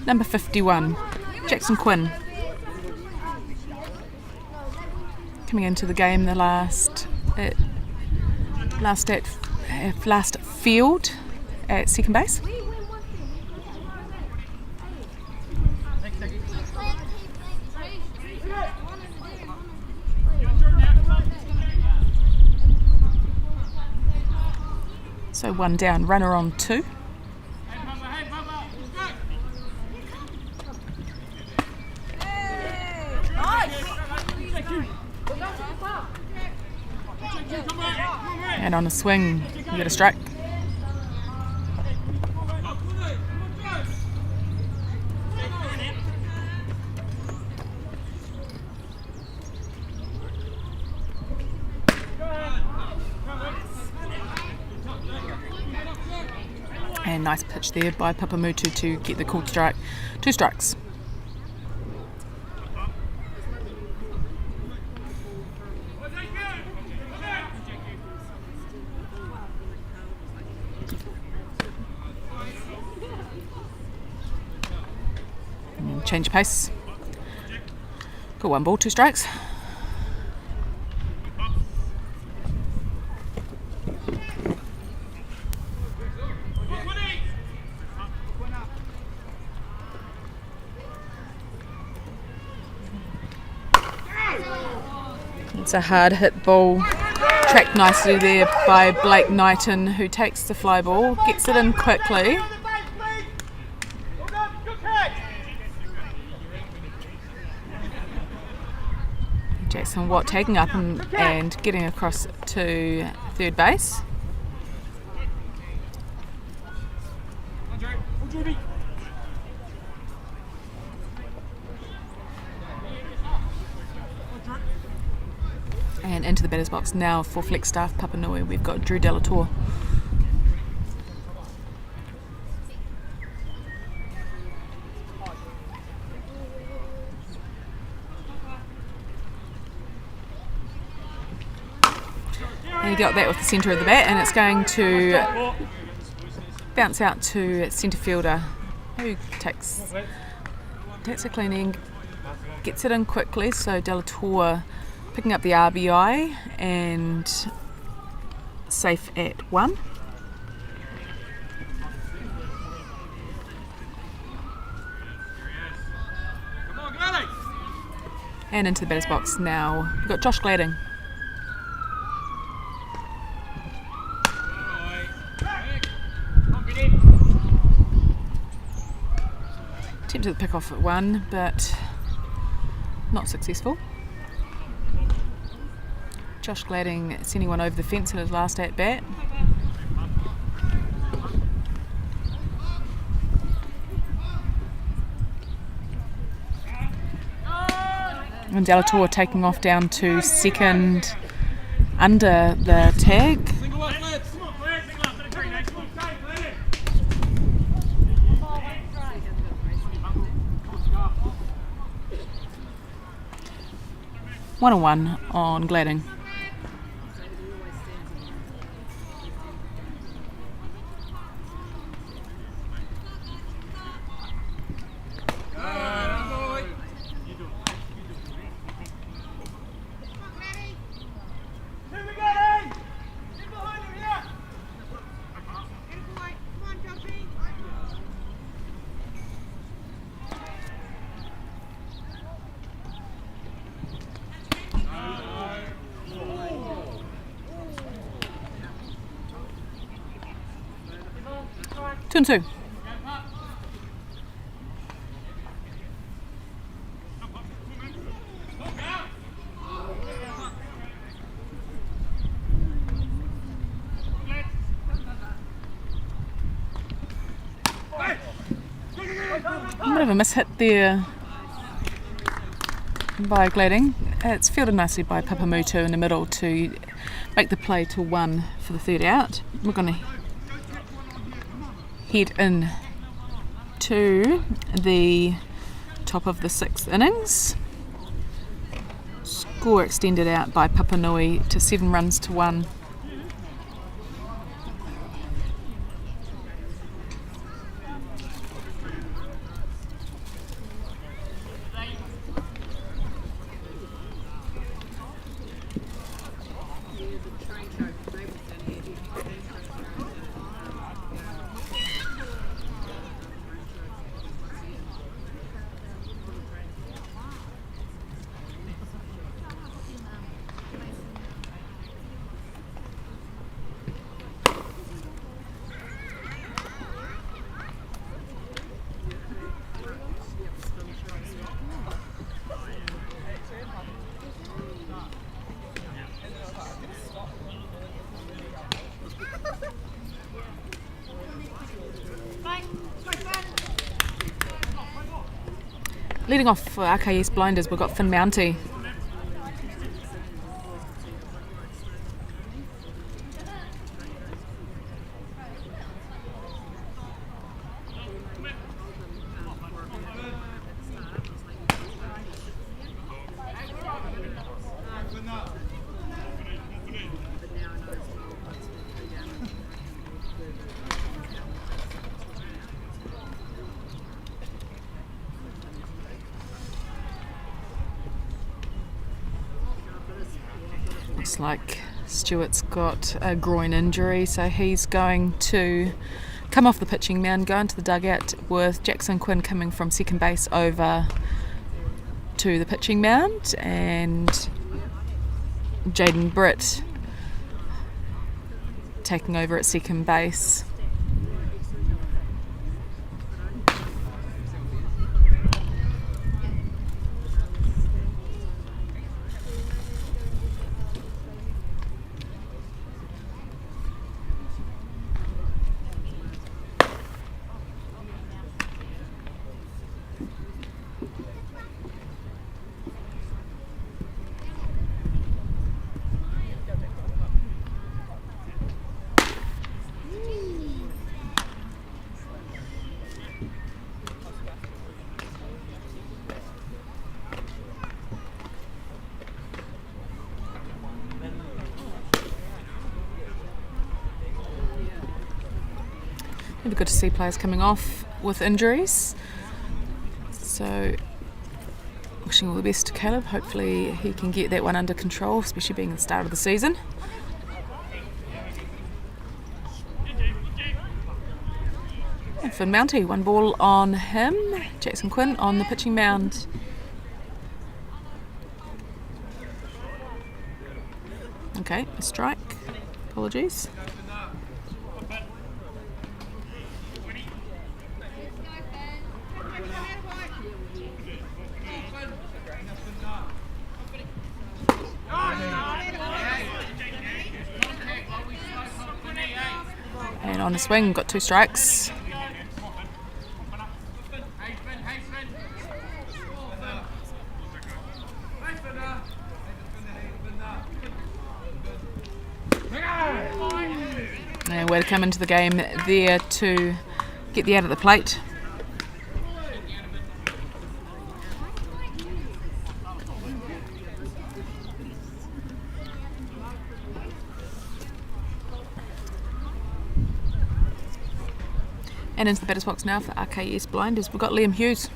number 51, Jackson Quinn. Coming into the game, the last field at second base. So one down, runner on two. And on a swing, you get a strike. And nice pitch there by Papanui to get the called strike. 2 strikes. And change of pace. Got 1 ball, 2 strikes. It's a hard hit ball, tracked nicely there by Blake Knighton, who takes the fly ball, gets it in quickly. Jackson Watt taking up and getting across to third base. And into the batter's box now for Flagstaff Papanui, we've got Drew Delatour. And he got that with the centre of the bat, and it's going to bounce out to centre fielder, who takes a cleaning, gets it in quickly, so Delatour picking up the RBI and safe at 1. And into the batter's box now, we've got Josh Gladding. Attempted the pick off at 1, but not successful. Josh Gladding sending one over the fence in his last at bat. And Delatour taking off down to second under the tag. 1-1 on Gladding. Two and two. A bit of a mishit there by Gladding. It's fielded nicely by Papanui in the middle to make the play to 1 for the third out. We're going to head in to the top of the 6th innings. Score extended out by Papanui to 7 runs to 1. Leading off for RKS Blinders, we've got Finn Mountie. Looks like Stuart's got a groin injury, so he's going to come off the pitching mound, go into the dugout with Jackson Quinn coming from second base over to the pitching mound, and Jaden Britt taking over at second base. Never good to see players coming off with injuries. So, wishing all the best to Caleb. Hopefully he can get that one under control, especially being the start of the season. And Finn Mountie, 1 ball on him. Jackson Quinn on the pitching mound. Okay, a strike. Apologies. And on a swing, got 2 strikes. And way to come into the game there to get the out of the plate. And into the batter's box now for RKS Blinders, we've got Liam Hughes.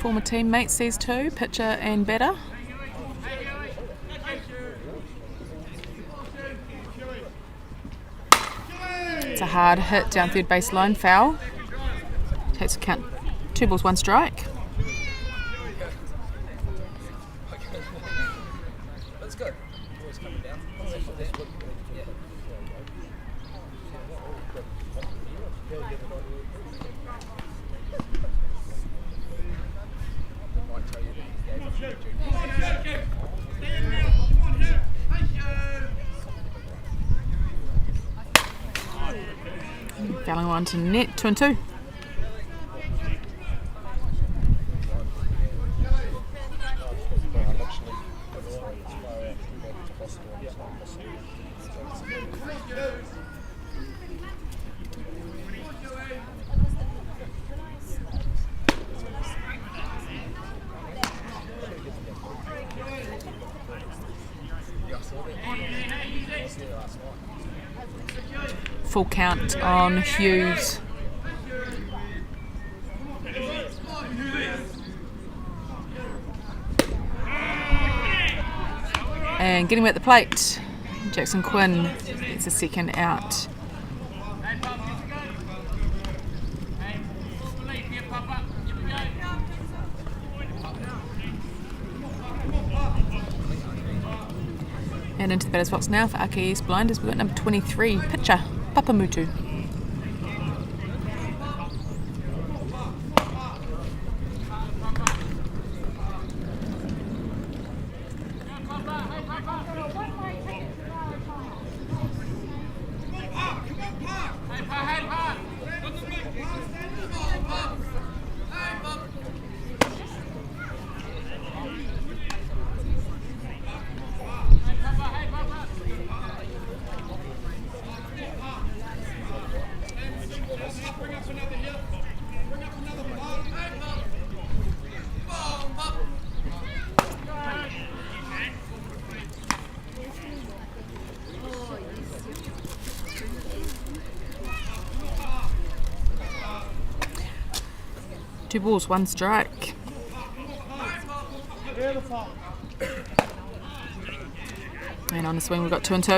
Former teammates, these two, pitcher and batter. It's a hard hit down third baseline, foul. Takes account 2 balls, 1 strike. That's good. Always coming down. Yeah. Fouling one to net, 2-2. Full count on Hughes. And getting him at the plate, Jackson Quinn gets a second out. And into the batter's box now for RKS Blinders, we've got number 23, pitcher, Papanui. Two balls, one strike. And on the swing we've got 2 and 2.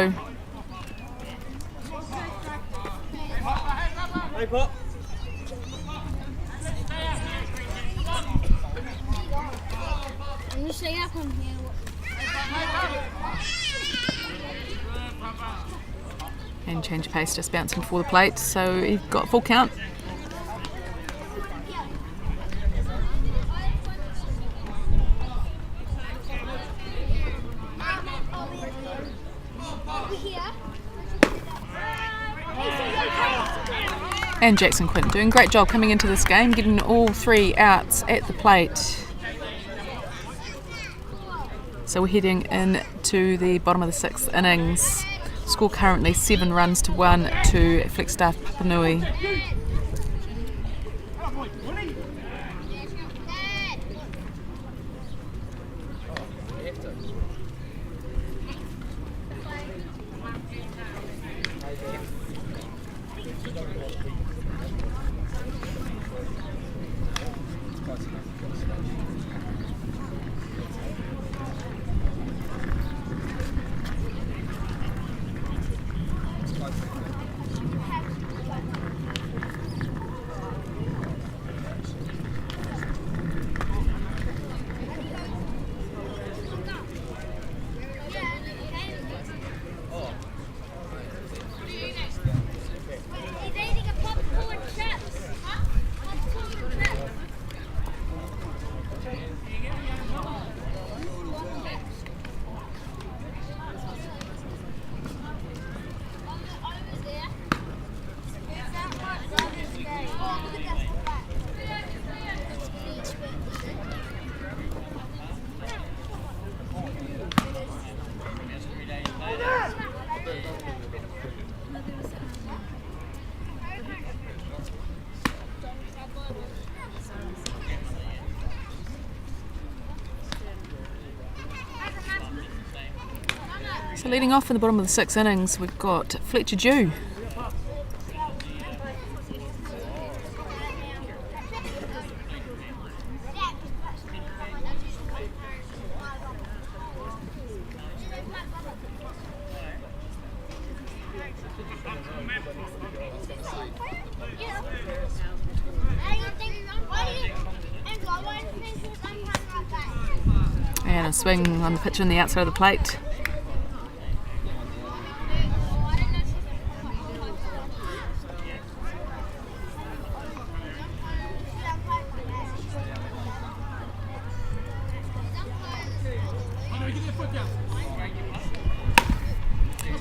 Hey, Pop. I'm just saying up on here. And change of pace, just bouncing before the plate, so he got full count. And Jackson Quinton doing a great job coming into this game, getting all 3 outs at the plate. So we're heading into the bottom of the 6th innings. Score currently 7 runs to 1 to Flagstaff Papanui. So leading off in the bottom of the 6th innings, we've got Fletcher Dew. And a swing on the pitch on the outside of the plate.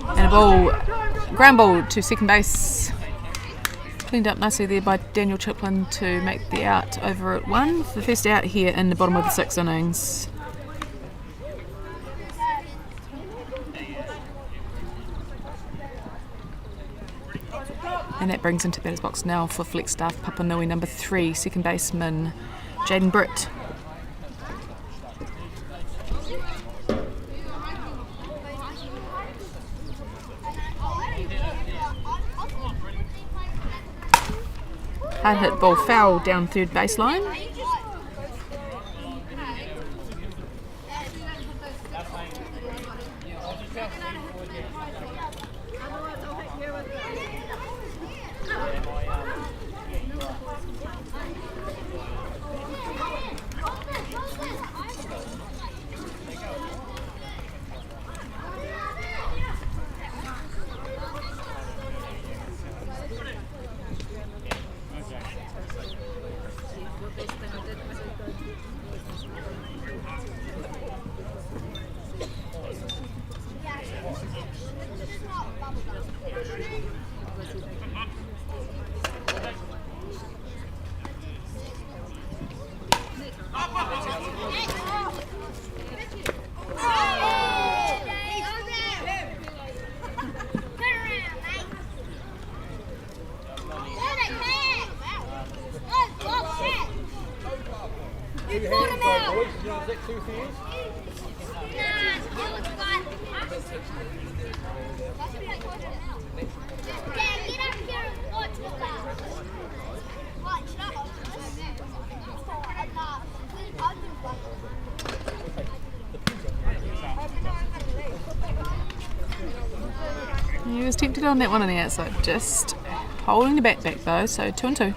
And a ball, ground ball to second base. Cleaned up nicely there by Daniel Chiplin to make the out over at 1. The first out here in the bottom of the 6th innings. And that brings into batter's box now for Flagstaff Papanui number 3, second baseman Jaden Britt. Hard hit ball foul down third baseline. two for you? He was tempted on that one on the outside, just holding the back though, so 2 and 2.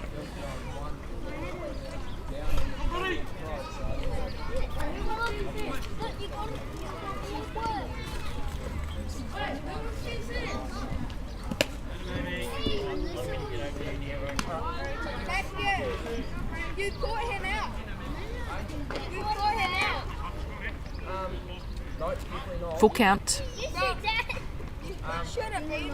You caught him out. You caught him out. No, it's definitely not. Full count. You should have been.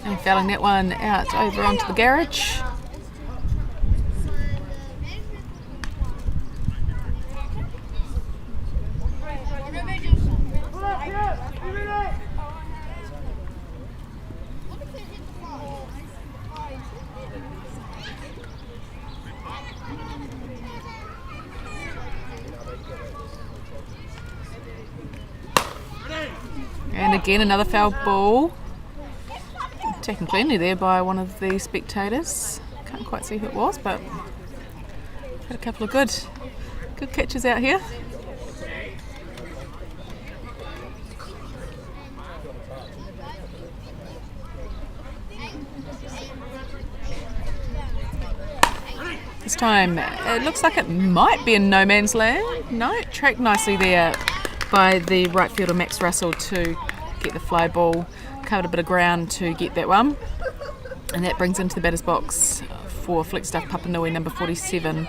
And fouling that one out over onto the garage. And again, another foul ball. Taken cleanly there by one of the spectators. Can't quite see who it was, but had a couple of good catches out here. This time, it looks like it might be in no man's land. No, tracked nicely there by the right fielder Max Russell to get the fly ball, covered a bit of ground to get that one, and that brings into the batter's box for Flickstuff Papanui number 47,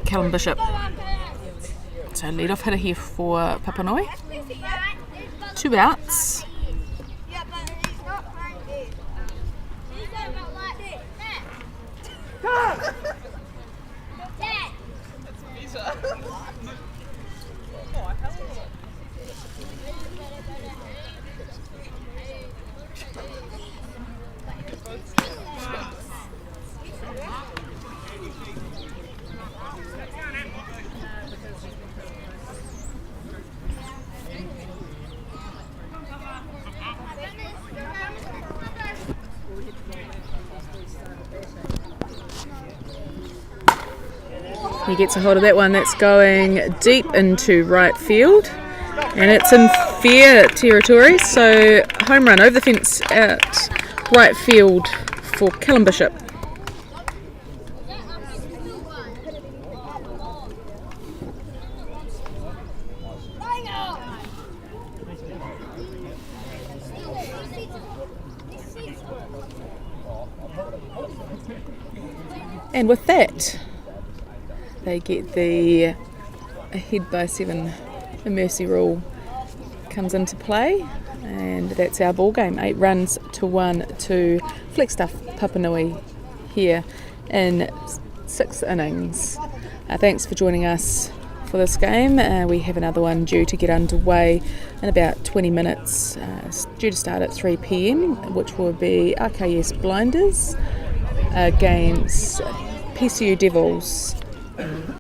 Callum Bishop. So lead off hitter here for Papanui. 2 outs. Yeah, but he's not playing it. He's not like that. Dad. He gets a hold of that one. That's going deep into right field, and it's in fair territory, so home run over the fence out right field for Callum Bishop. And with that, they get the ahead by 7. The mercy rule comes into play, and that's our ball game. 8 runs to 1 to Flickstuff Papanui here in 6 innings. Thanks for joining us for this game. We have another one due to get underway in about 20 minutes. It's due to start at 3 p.m, which will be RKS Blinders against PCU Devils.